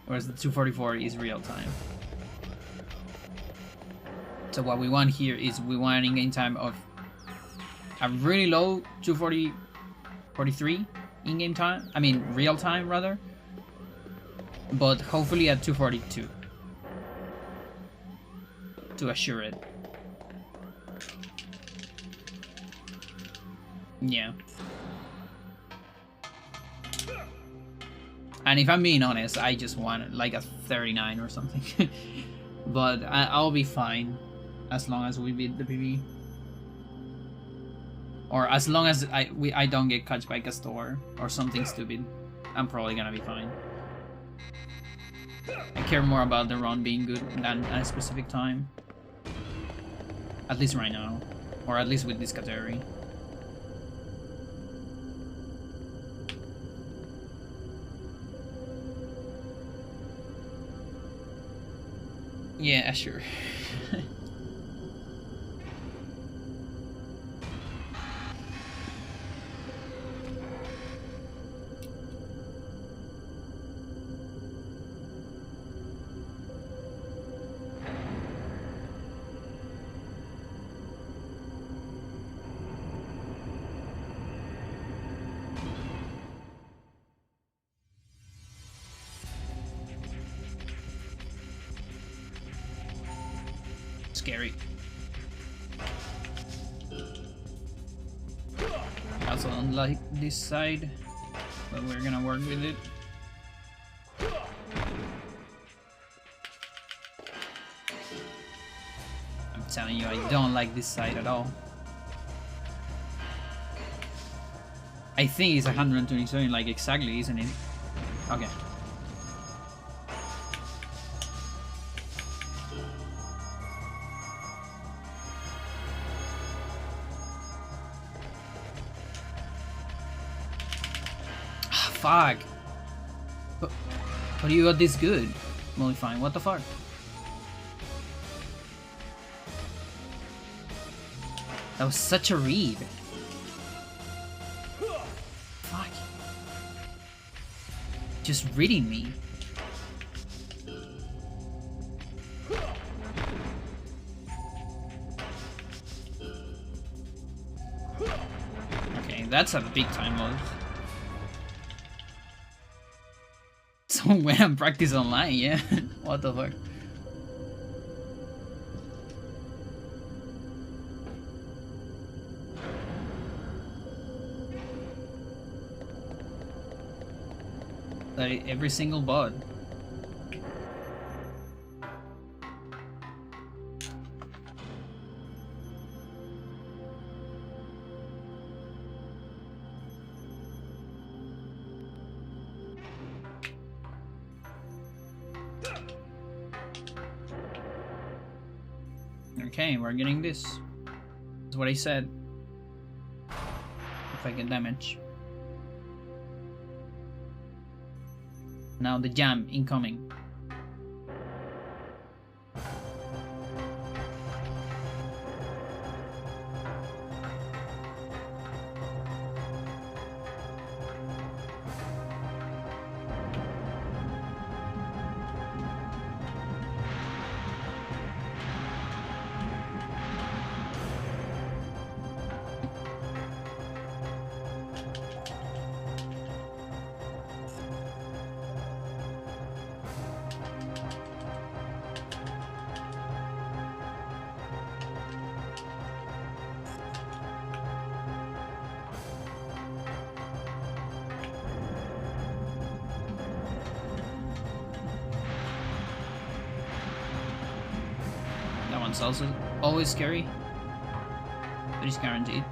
Whereas the 244 is real time. So what we want here is we want an in-game time of a really low 243 in-game time. I mean real time rather. But hopefully at 242. To assure it. Yeah. And if I'm being honest, I just want like a 39 or something. But I'll be fine as long as we beat the PV. Or as long as I don't get caught by Castor or something stupid, I'm probably gonna be fine. I care more about the run being good than at a specific time. At least right now. Or at least with this category. Yeah, sure. Scary. I also don't like this side, but we're gonna work with it. I'm telling you, I don't like this side at all. I think it's 127, like exactly, isn't it? Okay. Fuck. But you got this good. Modifying, what the fuck? That was such a read. Fuck. Just reading me. Okay, that's a big time loss. So when I'm practice online, yeah. What the fuck? Like every single bot. Okay, we're getting this. That's what I said. If I get damage. Now the jam incoming. That one's also always scary. But it's guaranteed.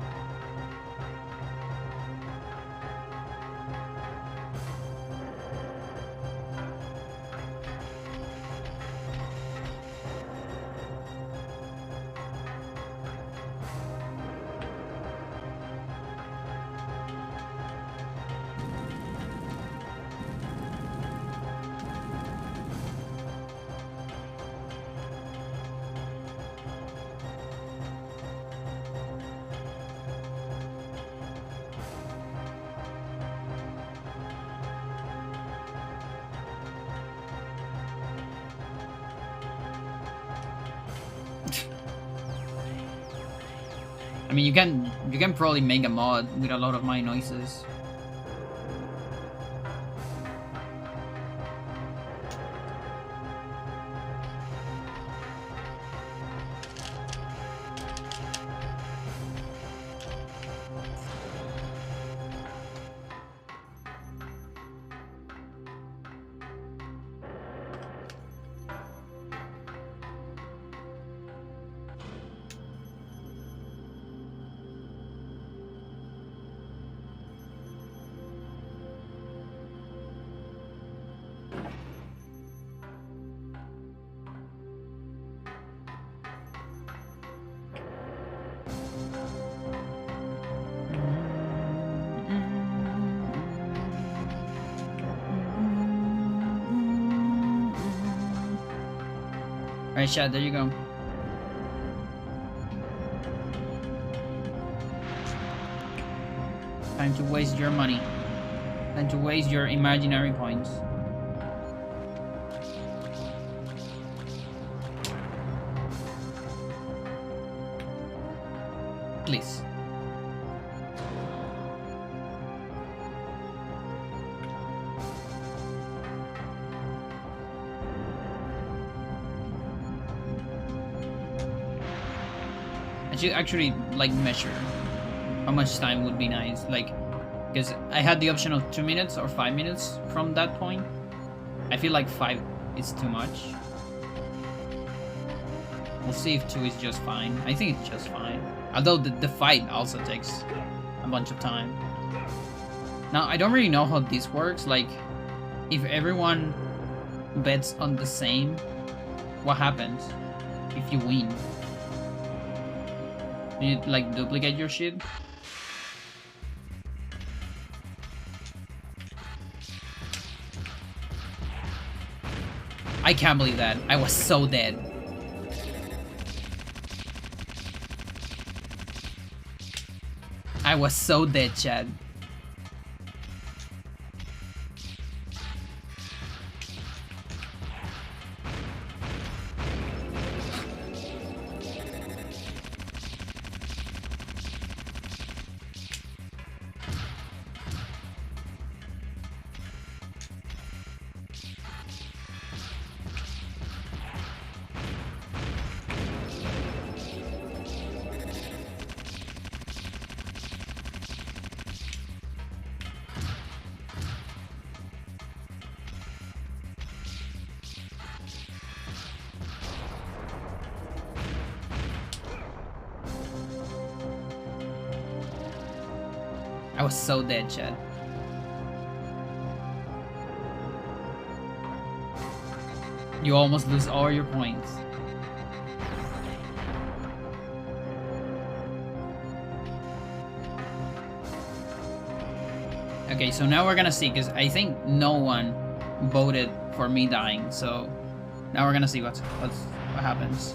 I mean, you can probably make a mod with a lot of my noises. Alright, chat, there you go. Time to waste your money. Time to waste your imaginary points. Please. I should actually like measure how much time would be nice, like, because I had the option of 2 minutes or 5 minutes from that point. I feel like 5 is too much. We'll see if 2 is just fine. I think it's just fine. Although the fight also takes a bunch of time. Now, I don't really know how this works. Like, if everyone bets on the same, what happens if you win? Do you, like, duplicate your shit? I can't believe that. I was so dead. I was so dead, Chad. I was so dead, Chad. You almost lose all your points. Okay, so now we're gonna see, because I think no one voted for me dying, so now we're gonna see what happens.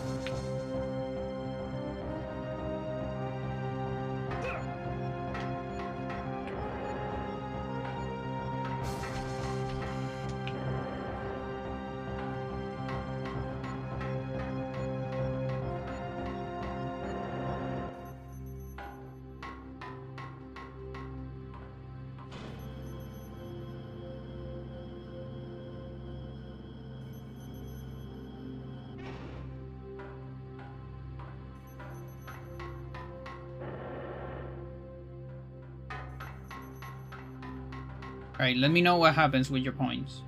Alright, let me know what happens with your points.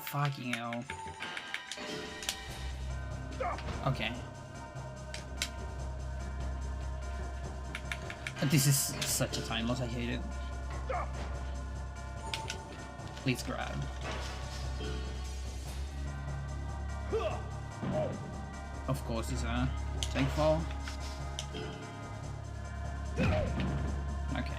Fucking hell. Okay. This is such a time loss, I hate it. Please grab. Of course, it's a tank fall. Okay.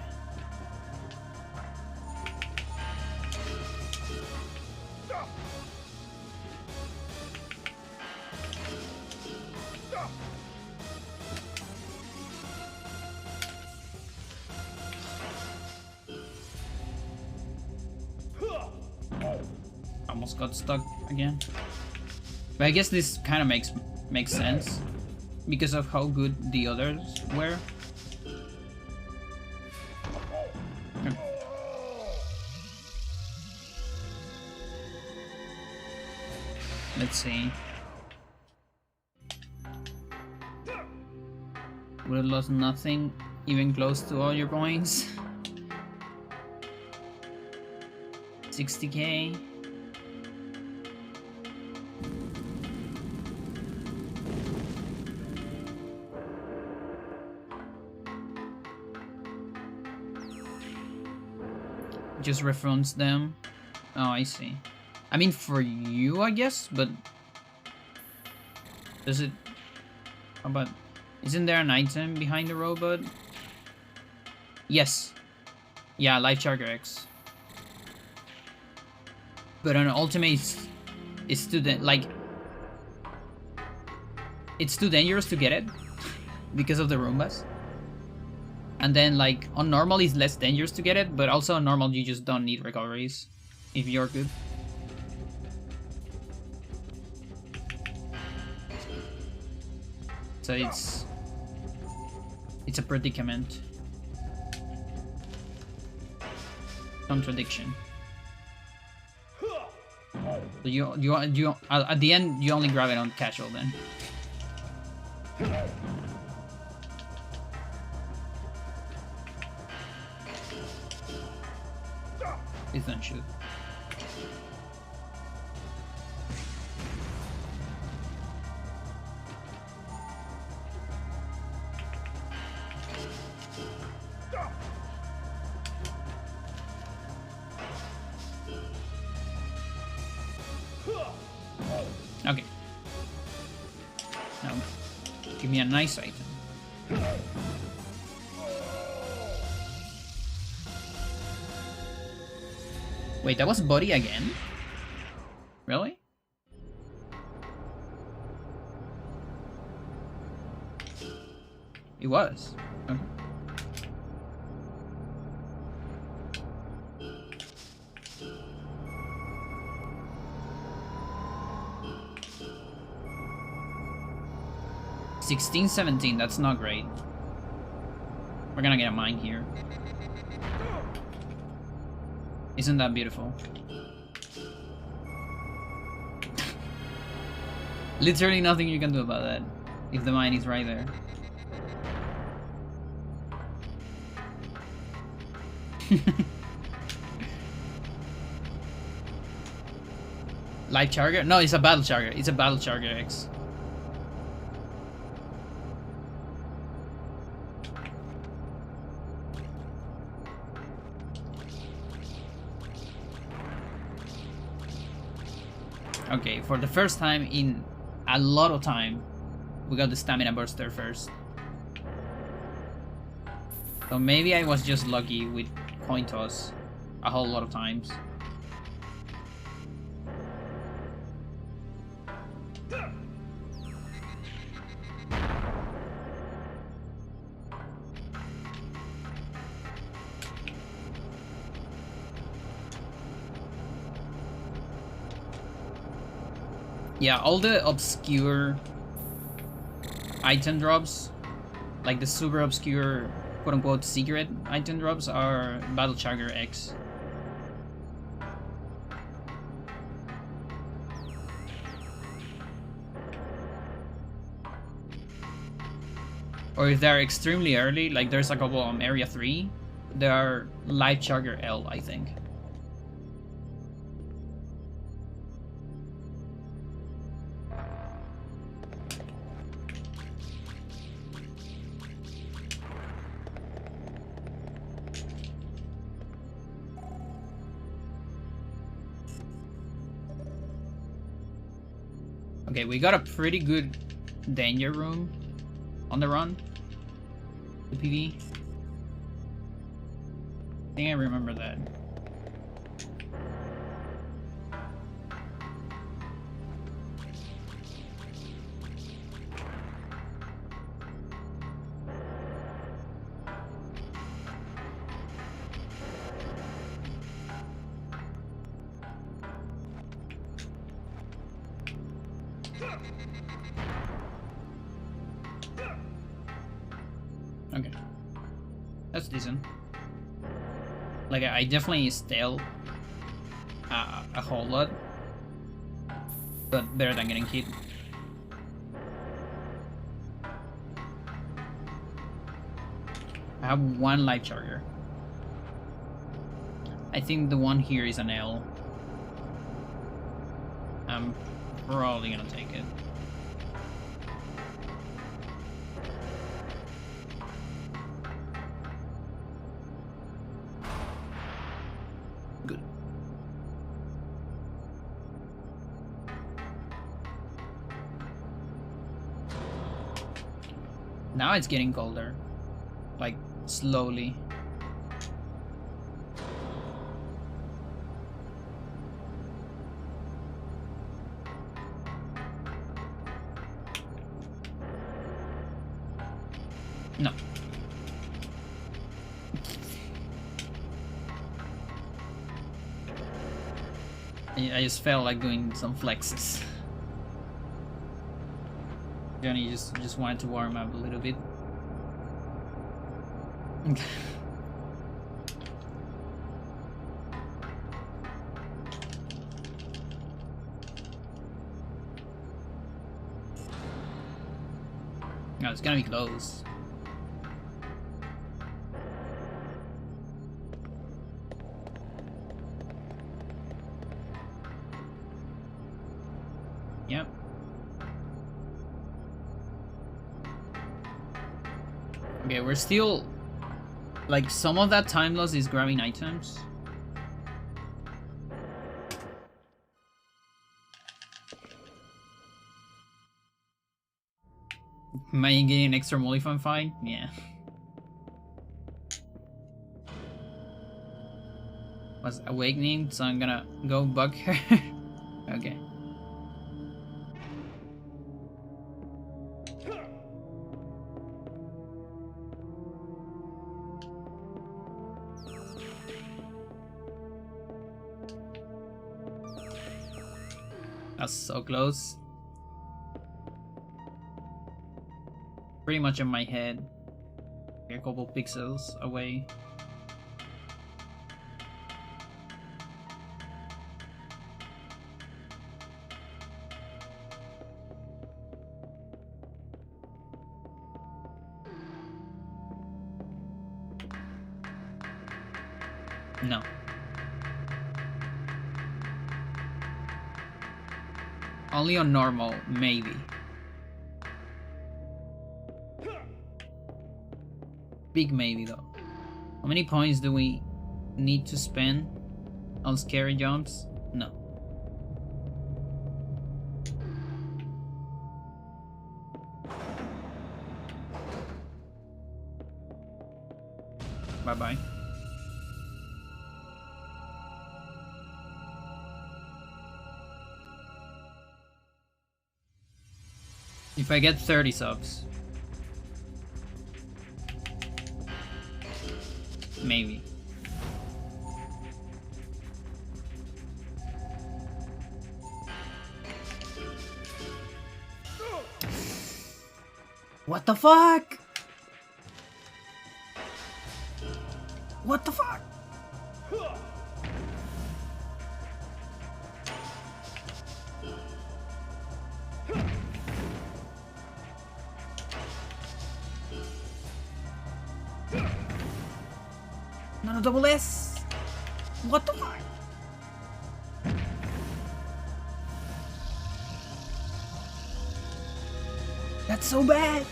Almost got stuck again. But I guess this kind of makes sense because of how good the others were. Let's see. Would have lost nothing, even close to all your points. 60k. Just reference them. Oh, I see. I mean, for you, I guess, but does it? How about? Isn't there an item behind the robot? Yes. Yeah, Life Charger X. But on ultimate, it's too it's too dangerous to get it because of the Roombas. And then like on normal it's less dangerous to get it, but also on normal you just don't need recoveries if you're good. So it's a predicament. Contradiction. So you at the end you only grab it on casual then. Please don't shoot. Okay. Now, give me a nice item. Wait, that was body again? Really? It was. Okay. $16, $17, that's not great. We're gonna get a mine here. Isn't that beautiful? Literally nothing you can do about that if the mine is right there. Light Charger? No, it's a Battle Charger. It's a Battle Charger X. Okay, for the first time in a lot of time, we got the stamina burster first. So maybe I was just lucky with coin toss a whole lot of times. Yeah, all the obscure item drops, like the super obscure quote-unquote secret item drops, are Battle Chagger X. Or if they're extremely early, like there's a couple on Area 3, there are Life Chagger L, I think. Okay, we got a pretty good danger room on the run. The PV. I think I remember that. Okay. That's decent. Like, I definitely stale a whole lot. But better than getting hit. I have one life charger. I think the one here is an L. I'm probably gonna take it. Good. Now it's getting colder. Like, slowly. No. I just felt like doing some flexes. Johnny just wanted to warm up a little bit. No, it's gonna be close. Yep. Okay, we're still... Like, some of that time loss is grabbing items. Am I getting an extra Molifan fight? Yeah. Was awakening, so I'm gonna go bug her. Okay. That's so close. Pretty much in my head. A couple pixels away. No. Only on normal, maybe. Big maybe though. How many points do we need to spend on scary jumps? No. Bye-bye. If I get 30 subs. Maybe. What the fuck? What the fuck? No, double S. What the fuck? That's so bad.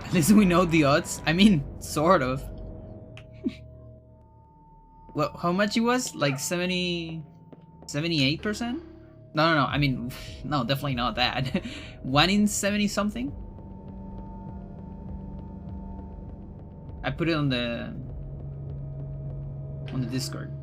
At least we know the odds. I mean, sort of. Well, how much it was? Like 78%? No. I mean, no, definitely not that. 1 in 70 something? I put it on the Discord.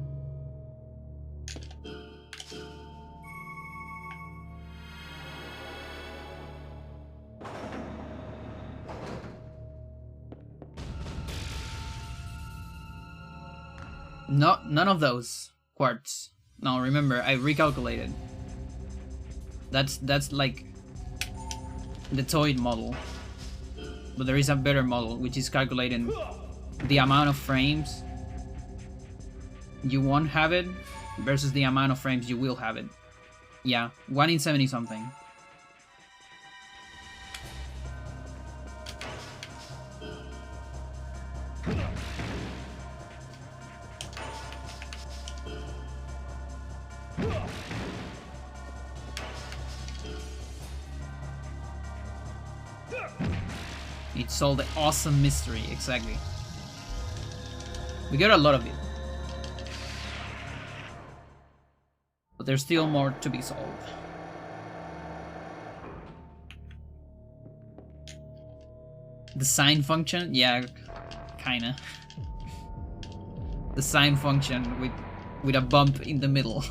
No, none of those quartz. No, remember, I recalculated. That's like the toy model. But there is a better model, which is calculating the amount of frames you won't have it versus the amount of frames you will have it. Yeah, 1 in 70 something. It solved the awesome mystery, exactly. We got a lot of it. But there's still more to be solved. The sign function? Yeah, kinda. The sign function with a bump in the middle.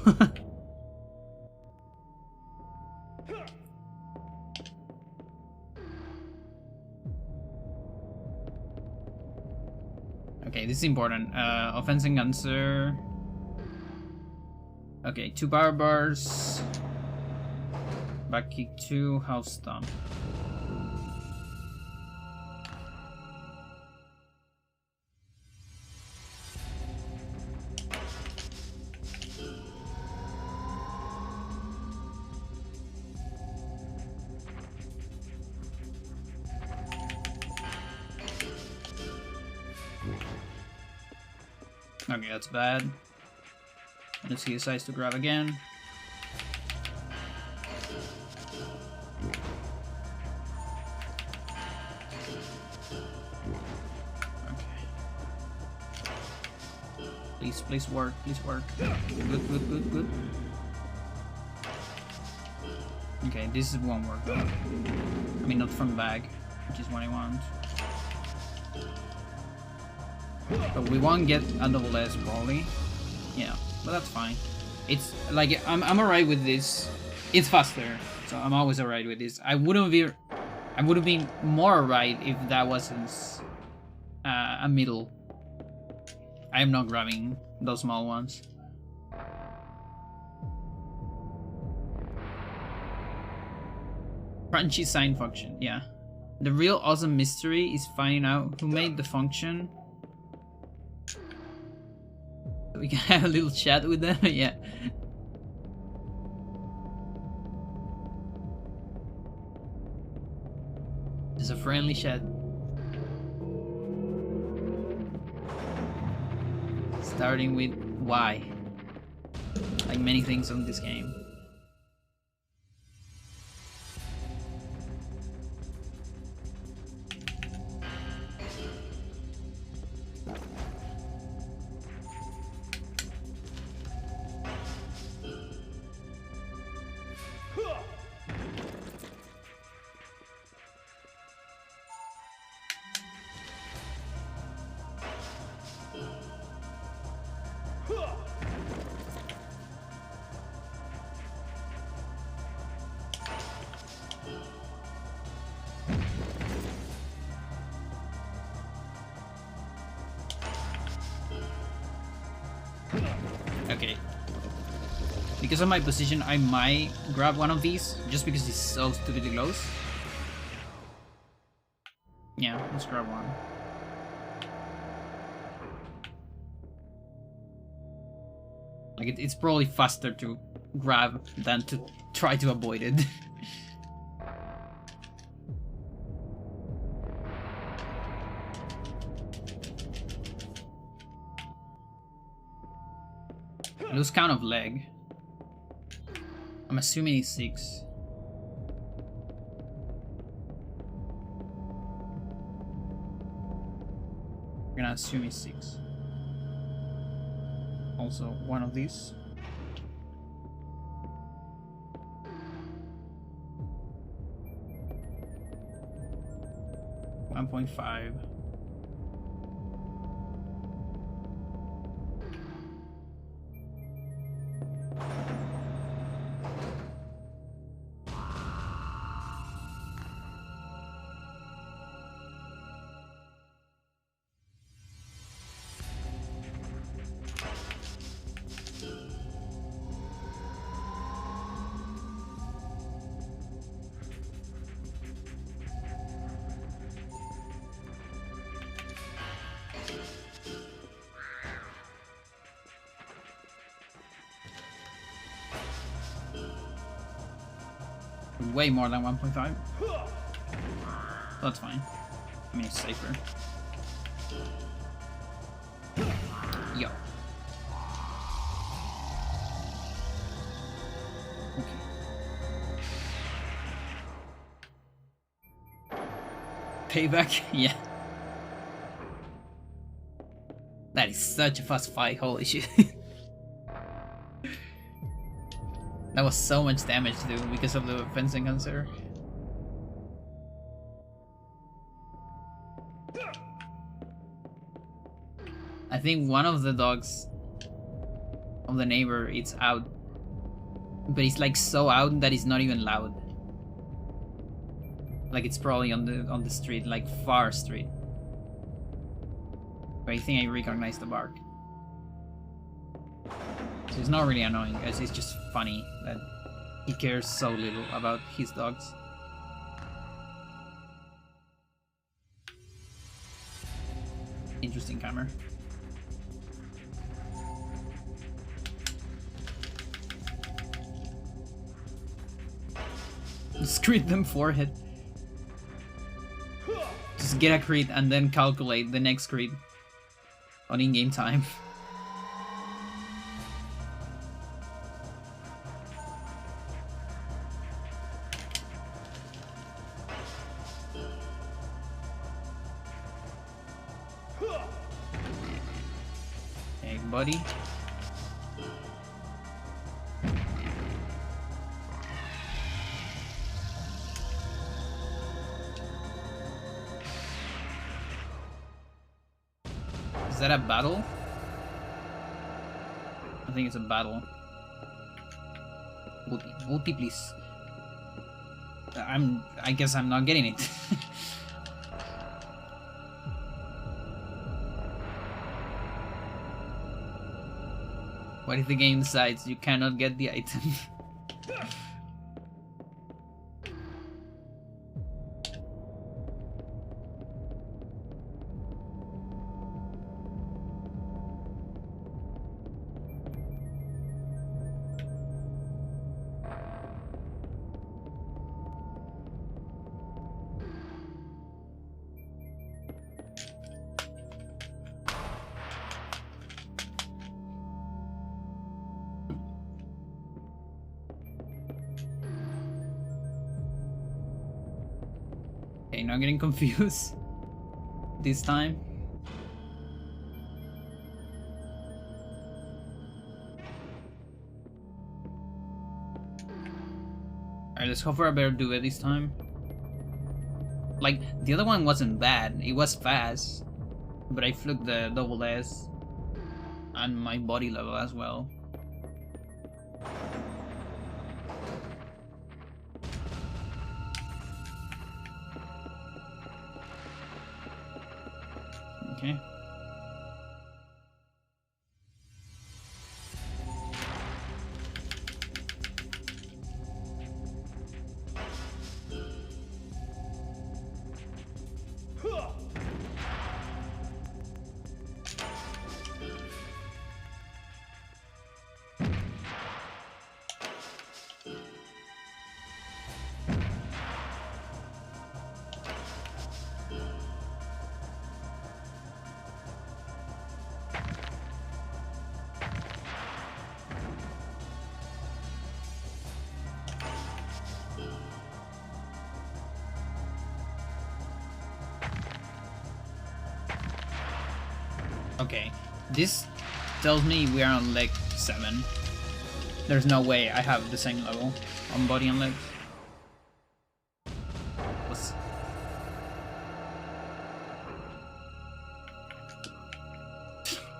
Okay, this is important. Offensive answer. Okay, 2 power bars. Back kick 2, house stomp. Okay, that's bad. Let's see, he decides to grab again. Okay. Please work, please work. Good. Okay, this won't work though. I mean, not from the bag, which is what I want. But we won't get a double S probably. Yeah, but that's fine. It's like I'm alright with this. It's faster, so I'm always alright with this. I would have been more alright if that wasn't a middle. I am not grabbing those small ones. Crunchy sign function, yeah. The real awesome mystery is finding out who made the function. We can have a little chat with them, yeah. Just a friendly chat. Starting with why. Like many things on this game. Because of my position, I might grab one of these, just because it's so stupidly close. Yeah, let's grab one. Like, it's probably faster to grab than to try to avoid it. Lose count of leg. I'm assuming it's 6. I'm gonna assume it's 6. Also, one of these. $1.5. Way more than 1.5. That's fine. I mean, it's safer. Yo. Okay. Payback? Yeah. That is such a fast fight, holy shit. That was so much damage to do because of the fencing cancer. I think one of the dogs of the neighbor is out. But it's like so out that it's not even loud. Like it's probably on the street, like far street. But I think I recognize the bark. So it's not really annoying, guys, it's just funny that he cares so little about his dogs. Interesting camera. Just crit them forehead. Just get a crit and then calculate the next crit on in-game time. Hey, buddy. Is that a battle? I think it's a battle. Multi, please. I guess I'm not getting it. What if the game decides you cannot get the item? Okay, not getting confused this time. Alright, let's hope for a better duet this time. Like, the other one wasn't bad, it was fast, but I fluked the double S and my body level as well. Okay. Okay, this tells me we are on leg 7. There's no way I have the same level on body and legs.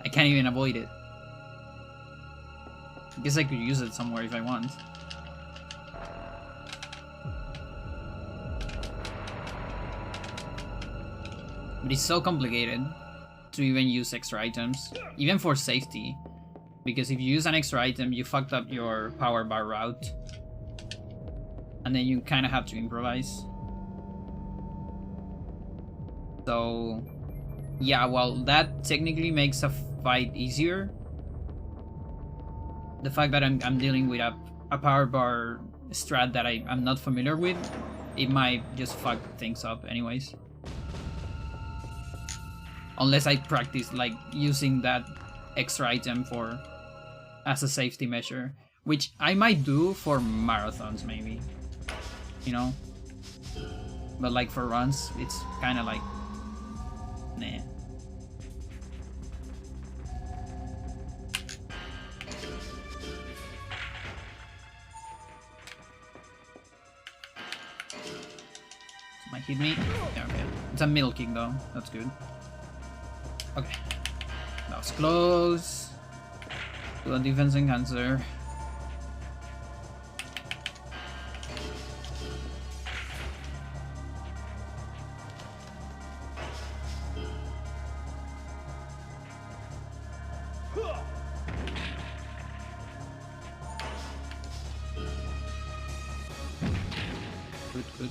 I can't even avoid it. I guess I could use it somewhere if I want. But it's so complicated to even use extra items, even for safety. Because if you use an extra item, you fucked up your power bar route. And then you kind of have to improvise. So, yeah, well, that technically makes a fight easier. The fact that I'm dealing with a power bar strat that I'm not familiar with, it might just fuck things up anyways. Unless I practice like using that extra item for as a safety measure, which I might do for marathons maybe, you know. But like for runs, it's kind of like, nah. Might hit me. Yeah, okay. It's a middle kick though. That's good. Okay. That was close. Do a defense enhancer. Good, good.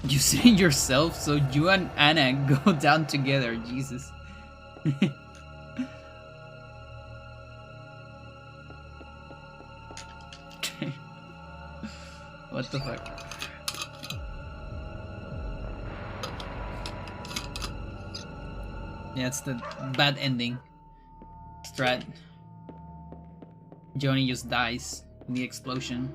You say yourself, so you and Anna go down together, Jesus. What the fuck? Yeah, it's the bad ending strat. Johnny just dies in the explosion.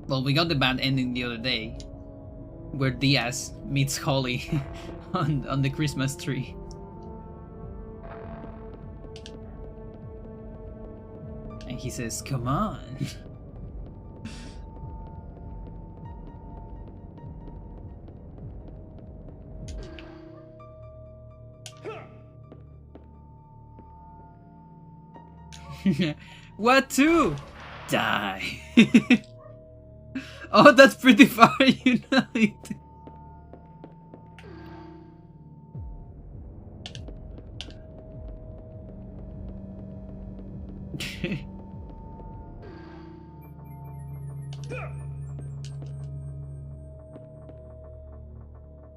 Well, we got the bad ending the other day, where Diaz meets Holly on the Christmas tree. And he says, "Come on." What to? Die. Oh, that's pretty far, you know it.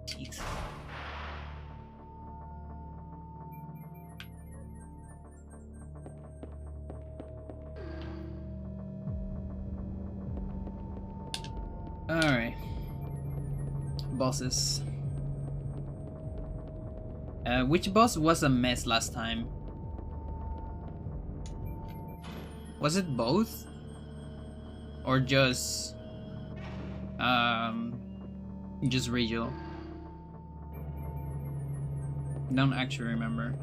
Jeez. Alright. Bosses. Which boss was a mess last time? Was it both? Or just Regil? Don't actually remember.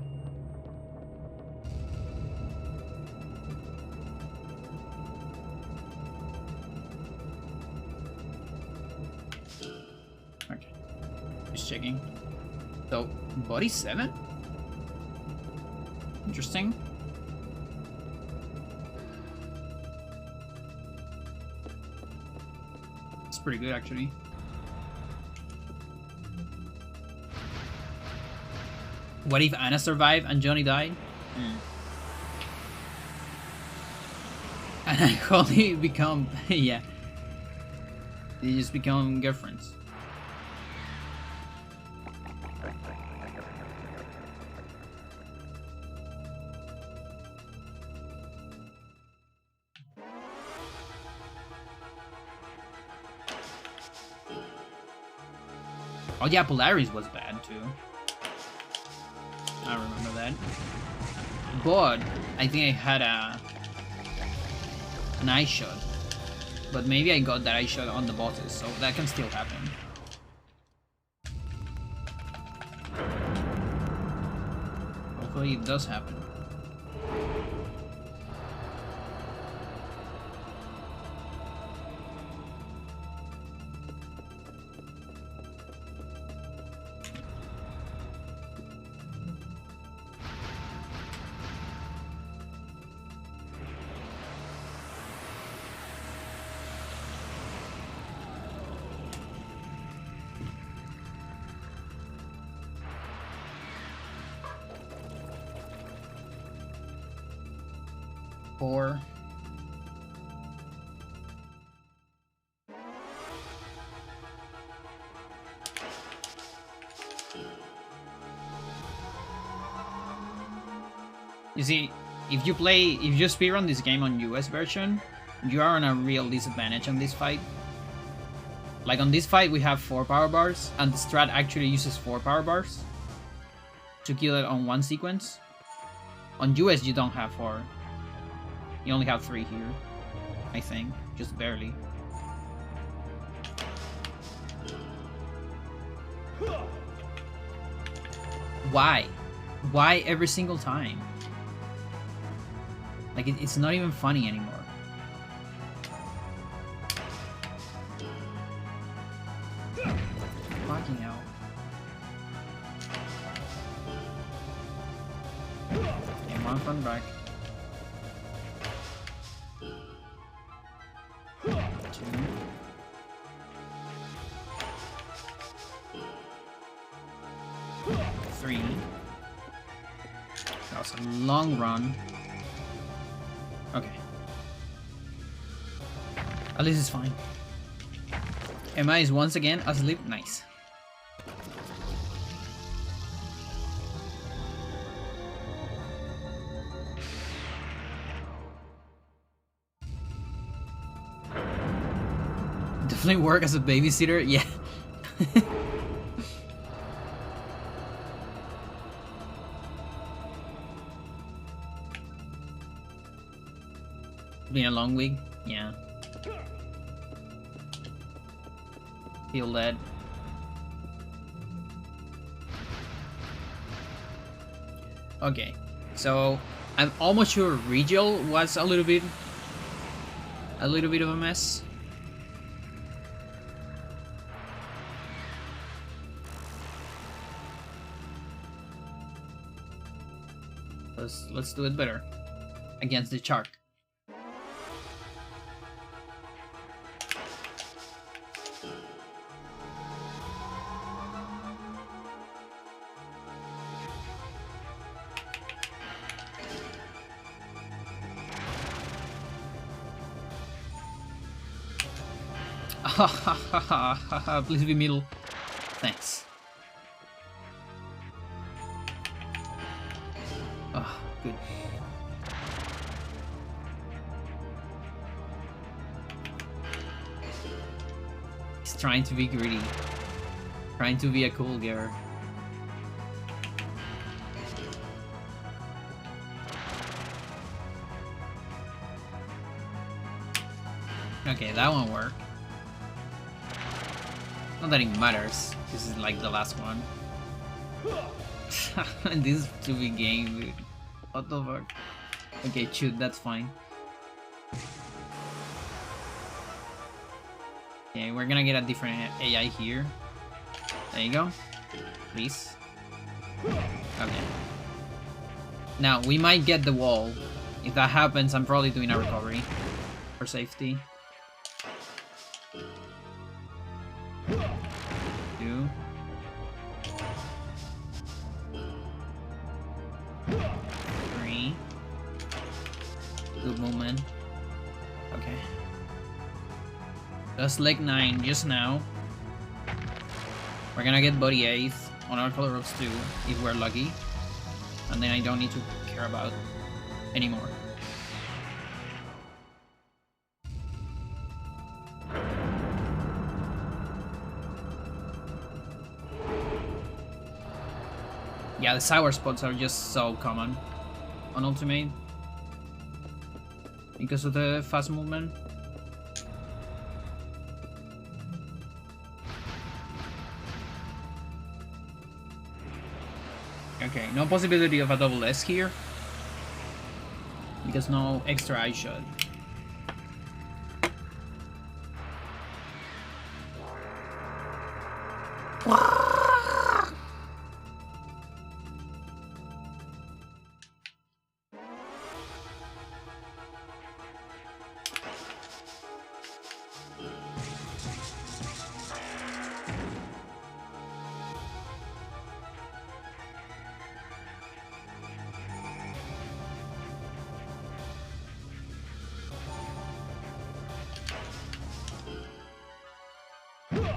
Okay, just checking. So, body 7? Interesting. It's pretty good, actually. What if Anna survived and Johnny died? And I only become... yeah. They just become girlfriends. Oh yeah, Polaris was bad too. I remember that. But I think I had an eye shot. But maybe I got that eye shot on the bosses, so that can still happen. Hopefully it does happen. Four. You see, if you speedrun this game on US version, you are on a real disadvantage on this fight. Like on this fight we have 4 power bars, and the strat actually uses 4 power bars to kill it on one sequence. On US you don't have 4. You only have 3 here, I think, just barely. Why? Why every single time? Like, it's not even funny anymore. Fucking hell. Okay, one front back. 2. 3. That was a long run. Okay. At least it's fine. Emma is once again asleep. Nice. Definitely work as a babysitter. Yeah. Been a long week. Yeah. Feel that. Okay, so I'm almost sure Regal was a little bit of a mess. Let's do it better against the shark. Please be middle. Thanks. Oh, good. He's trying to be greedy. Trying to be a cool girl. Okay, that won't work. Not that it matters. This is like the last one. This is too big game, dude. What the fuck? Okay, shoot, that's fine. Okay, we're gonna get a different AI here. There you go. Please. Okay. Now, we might get the wall. If that happens, I'm probably doing a recovery. For safety. 2. 3. Good movement. Okay. That's leg 9 just now. We're gonna get body 8th on our color ropes too, if we're lucky. And then I don't need to care about anymore. Yeah, the sour spots are just so common on Ultimate because of the fast movement. Okay, no possibility of a double S here because no extra eye shot.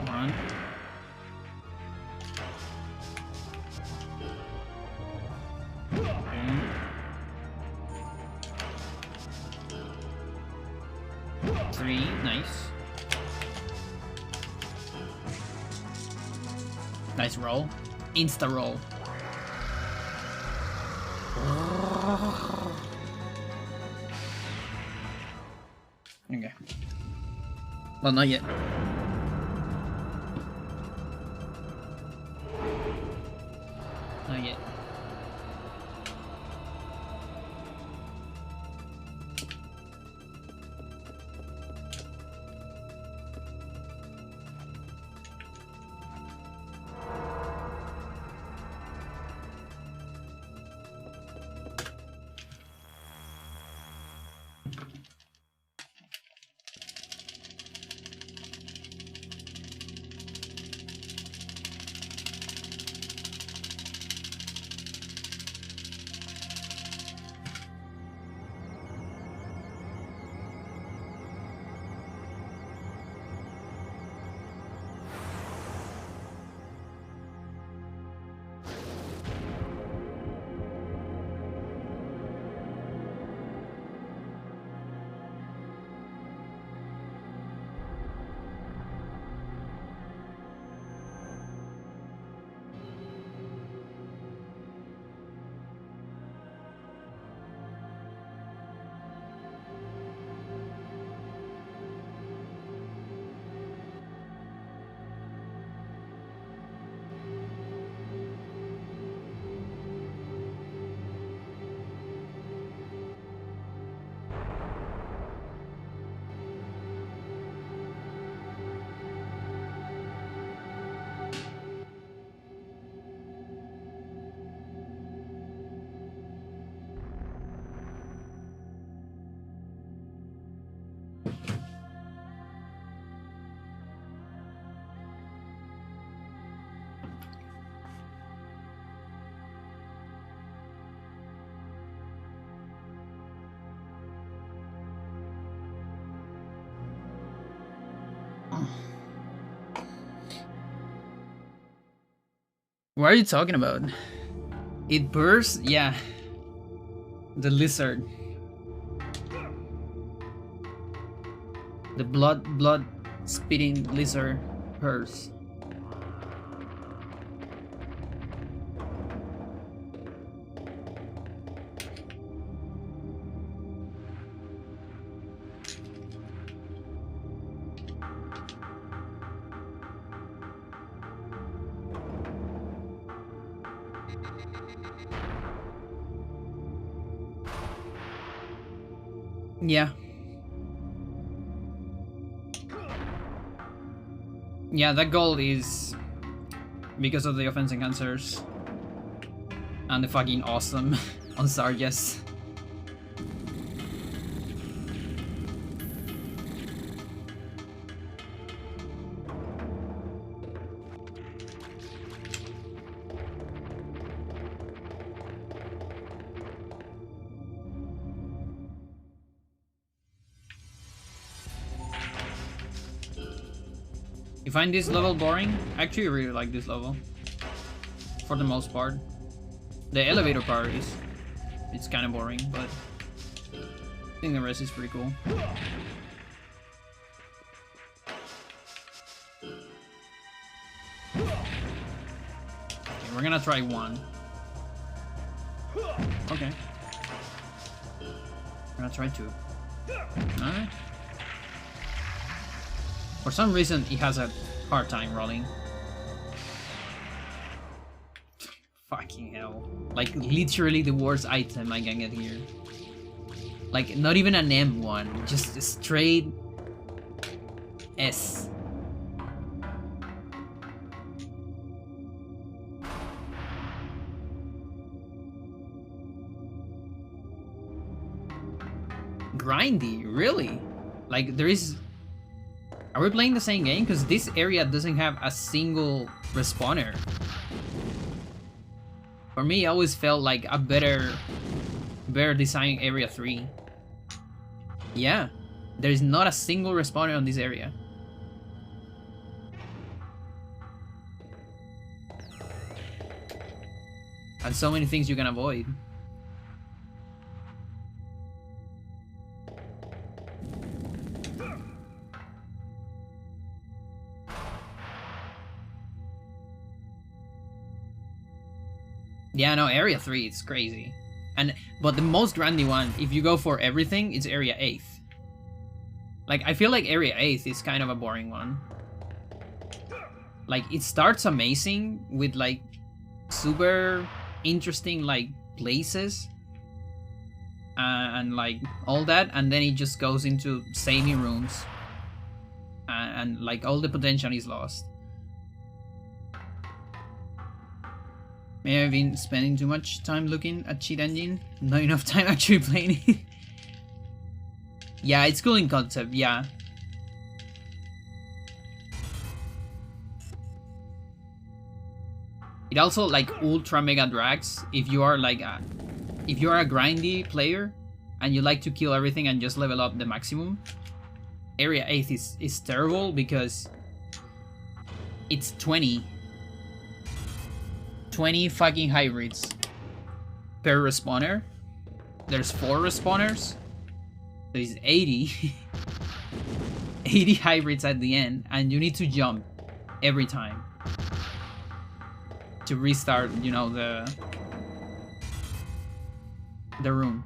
One. Three, nice. Nice roll. Insta roll. Okay. Well, not yet. Not yet. What are you talking about? It bursts? Yeah. The lizard. The blood spitting lizard bursts. Yeah. Yeah, that goal is because of the offense enhancers and the fucking awesome on Sarges. You find this level boring? I actually really like this level. For the most part. The elevator part is... it's kind of boring, but... I think the rest is pretty cool. Okay, we're gonna try one. Okay. I'm gonna try to. Alright. For some reason, he has a hard time rolling. Fucking hell. Like, literally the worst item I can get here. Like, not even an M1, just a straight S. Grindy, really? Like, there is... Are we playing the same game? Because this area doesn't have a single respawner. For me, I always felt like a better design area 3. Yeah, there's not a single respawner on this area. And so many things you can avoid. Yeah, no, Area 3, it's crazy. But the most grindy one, if you go for everything, it's Area 8th. Like, I feel like Area 8th is kind of a boring one. Like, it starts amazing with, like, super interesting, like, places. And, like, all that, and then it just goes into samey rooms. And, like, all the potential is lost. Maybe I've been spending too much time looking at cheat engine, not enough time actually playing it. Yeah, it's cool in concept, yeah. It also like ultra mega drags if you are like a grindy player and you like to kill everything and just level up the maximum. Area 8 is terrible because it's 20 fucking hybrids per respawner. There's 4 respawners. There's 80 80 hybrids at the end, and you need to jump every time to restart, you know, the room.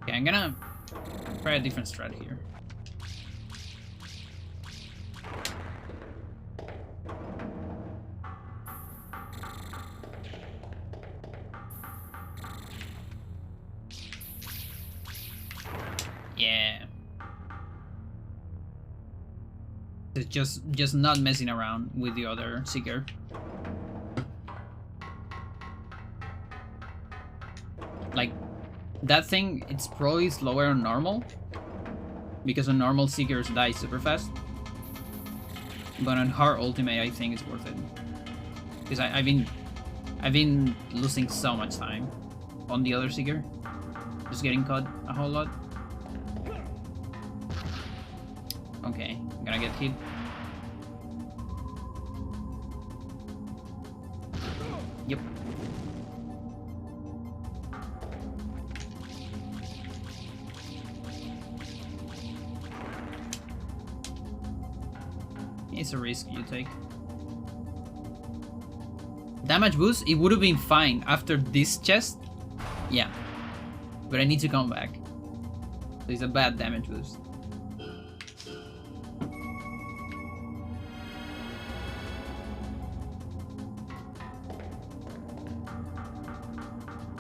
Okay, I'm gonna try a different strat here. Yeah. It's just not messing around with the other Seeker. Like, that thing, it's probably slower on normal, because on normal Seekers die super fast. But on hard ultimate, I think it's worth it, because I've been losing so much time on the other Seeker, just getting caught a whole lot. Okay, I'm gonna get hit. Yep. It's a risk you take. Damage boost, it would have been fine after this chest. Yeah. But I need to come back. So it's a bad damage boost.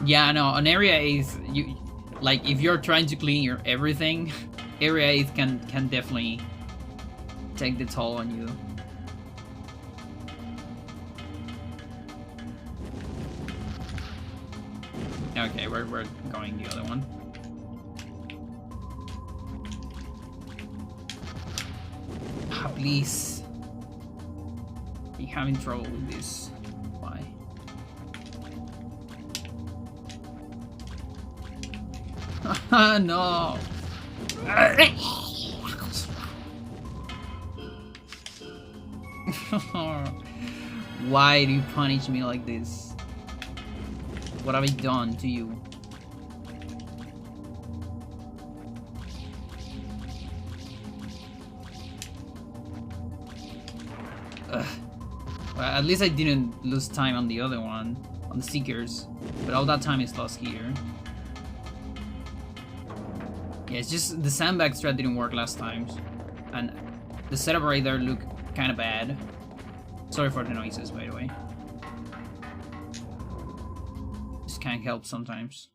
Yeah, no, on Area 8, you like if you're trying to clean your everything, Area 8 can definitely take the toll on you. Okay, we're going the other one. Ah, please. I'm having trouble with this. Why? Why do you punish me like this? What have I done to you? Ugh. Well, at least I didn't lose time on the other one, on the Seekers. But all that time is lost here. Yeah, it's just the sandbag strat didn't work last time. And the setup right there looked kind of bad. Sorry for the noises, by the way. Just can't help sometimes.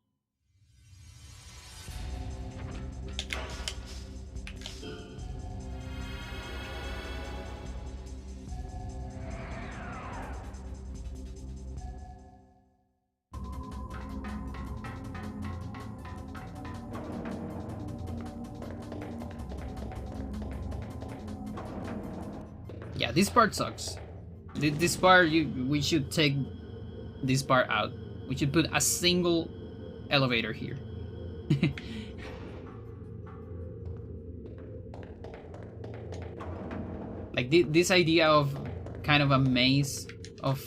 Yeah, this part sucks. This part, we should take this part out. We should put a single elevator here. Like this idea of kind of a maze of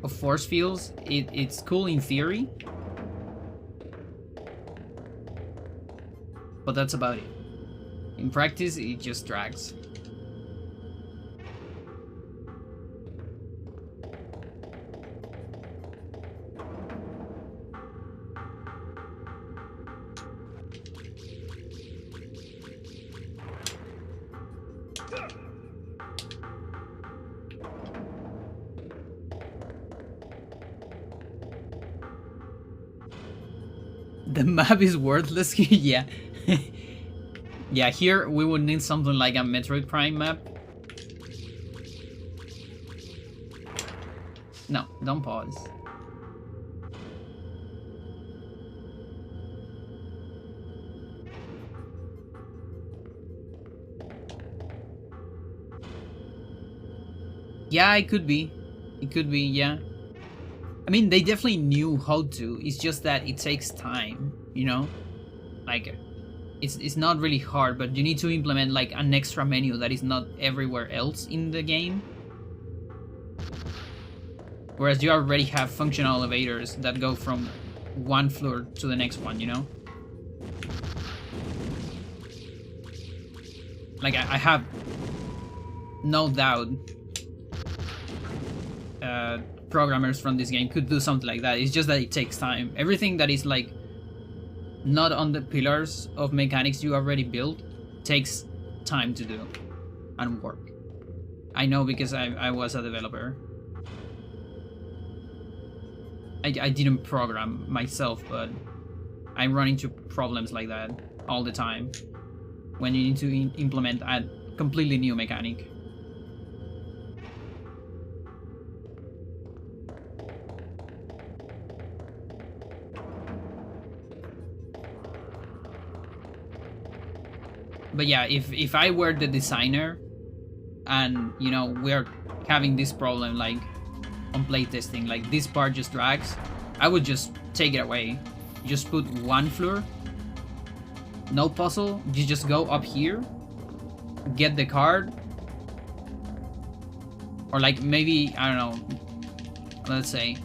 force fields, it's cool in theory, but that's about it. In practice, it just drags. The map is worthless. Yeah. Yeah, here we would need something like a Metroid Prime map. No, don't pause. Yeah, it could be. It could be, yeah. I mean, they definitely knew how to. It's just that it takes time, you know? Like, it's not really hard, but you need to implement like an extra menu that is not everywhere else in the game. Whereas you already have functional elevators that go from one floor to the next one, you know? Like, I have no doubt programmers from this game could do something like that. It's just that it takes time. Everything that is like not on the pillars of mechanics you already built takes time to do and work. I know because I was a developer. I didn't program myself, but I run into problems like that all the time when you need to implement a completely new mechanic. But yeah, if I were the designer and, you know, we're having this problem like on playtesting, like this part just drags, I would just take it away. Just put one floor, no puzzle, you just go up here, get the card, or like maybe, I don't know, let's say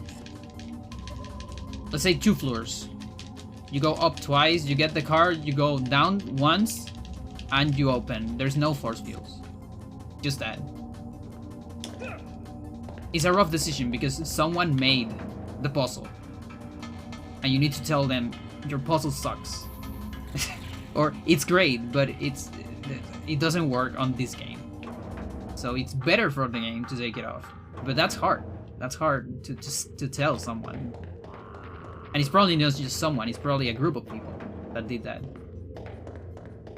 2 floors. You go up twice, you get the card, you go down once, and you open. There's no force fields. Just that. It's a rough decision because someone made the puzzle. And you need to tell them, your puzzle sucks. Or, it's great, but it doesn't work on this game. So it's better for the game to take it off. But that's hard. That's hard to tell someone. And it's probably not just someone, it's probably a group of people that did that.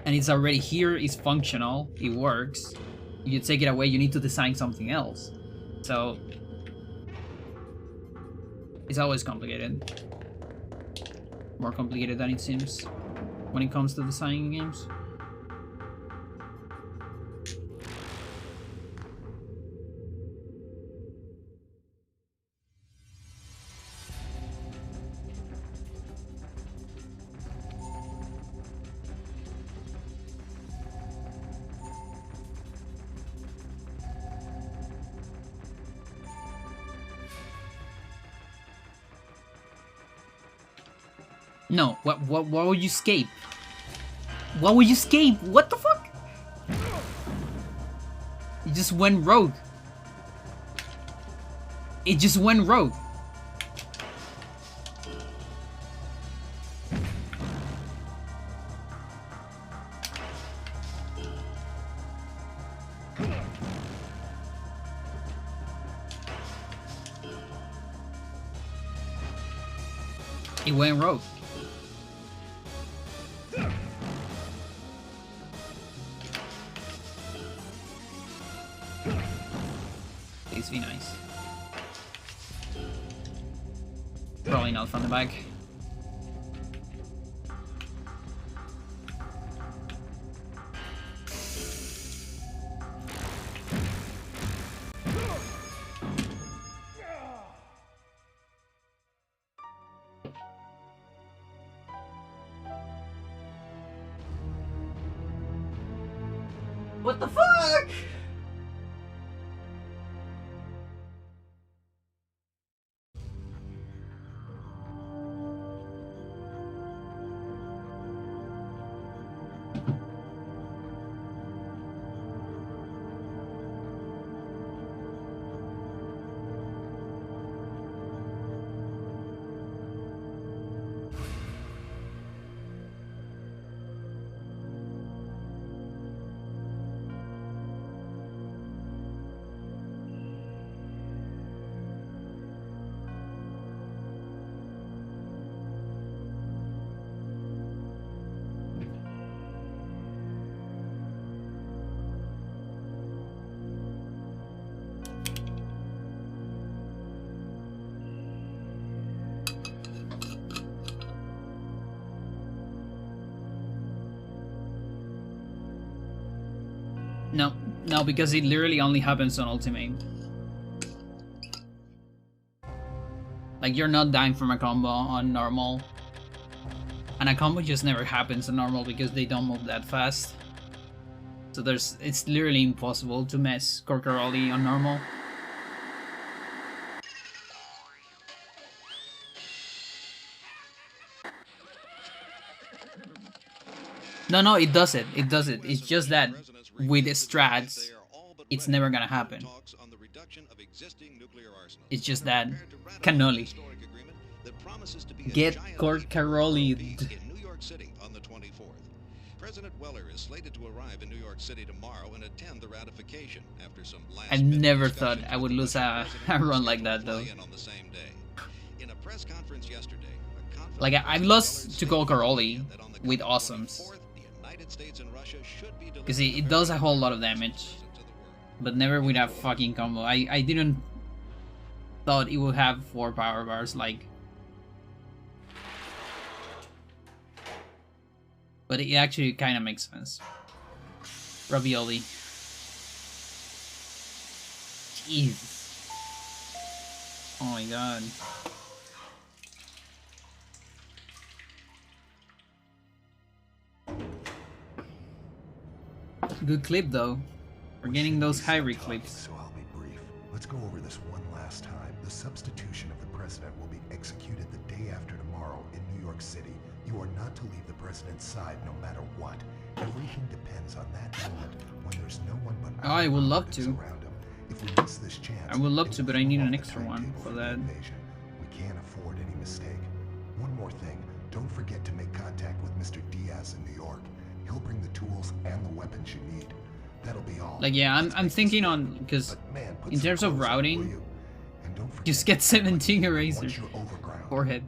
And it's already here, it's functional, it works. You take it away, you need to design something else. So it's always complicated. More complicated than it seems when it comes to designing games. No, what would you escape? What would you escape? What the fuck? It just went rogue. It just went rogue. It went rogue. Please be nice. Probably not from the back. What the fuck? No, no, because it literally only happens on Ultimate. Like, you're not dying from a combo on normal. And a combo just never happens on normal because they don't move that fast. So it's literally impossible to mess Corcaroli on normal. No, it does it. It does it. It's just that with strats, it's never gonna happen. It's just that cannoli. Get Corcaroli. President Weller is slated to arrive in New York City tomorrow and attend the ratification after some I never thought I would lose a run like that though. In a press conference yesterday, like I've lost to Corcaroli with awesomes. Because it does a whole lot of damage. But never with a fucking combo. I didn't thought it would have 4 power bars like. But it actually kind of makes sense. Ravioli. Jeez. Oh my god. Good clip though. We're getting those high clips. So I'll be brief. Let's go over this one last time. The substitution of the president will be executed the day after tomorrow in New York City. You are not to leave the president's side no matter what. Everything depends on that moment when there's no one but I would love to. around him. If we miss this chance, I would love to, but I need an extra one for that. We can't afford any mistake. One more thing, don't forget to make contact with Mr. Diaz in New York. He'll bring the tools and the weapons you need. That'll be all. Like yeah, I'm thinking on because in terms of routing, just get 17 erasers. Forehead.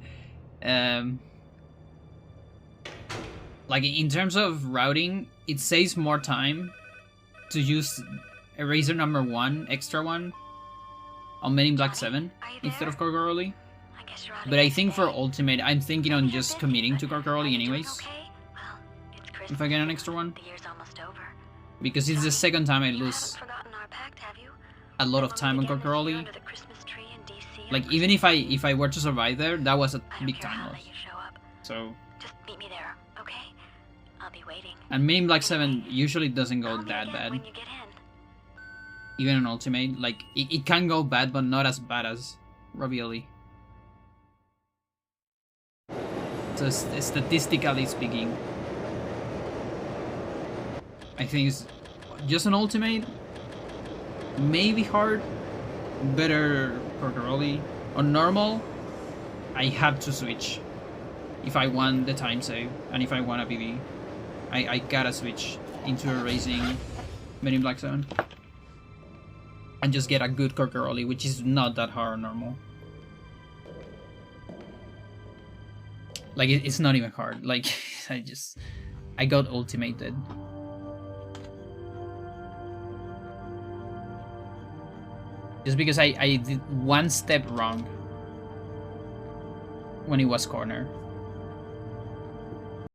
Like in terms of routing, it saves more time to use eraser number 1, extra one, on Men in Black 7 instead of Corcaroli. But I think for Ultimate, I'm thinking on just committing to Corcaroli anyways. If I get an extra one. Because it's the second time I lose a lot of time on Corcaroli. Like even if I were to survive there, that was a big time loss. So. Just meet me there, okay? I'll be waiting. And Men in Black 7 usually doesn't go that bad. When you get in. Even on Ultimate, like it can go bad, but not as bad as Ravioli. So statistically speaking, I think it's just an ultimate, maybe hard, better Corcaroli. On normal, I have to switch if I want the time save and if I want a PB. I gotta switch into a racing Men in Black 7 and just get a good Corcaroli, which is not that hard on normal. Like, it's not even hard. Like, I got ultimated. Just because I did one step wrong when it was corner.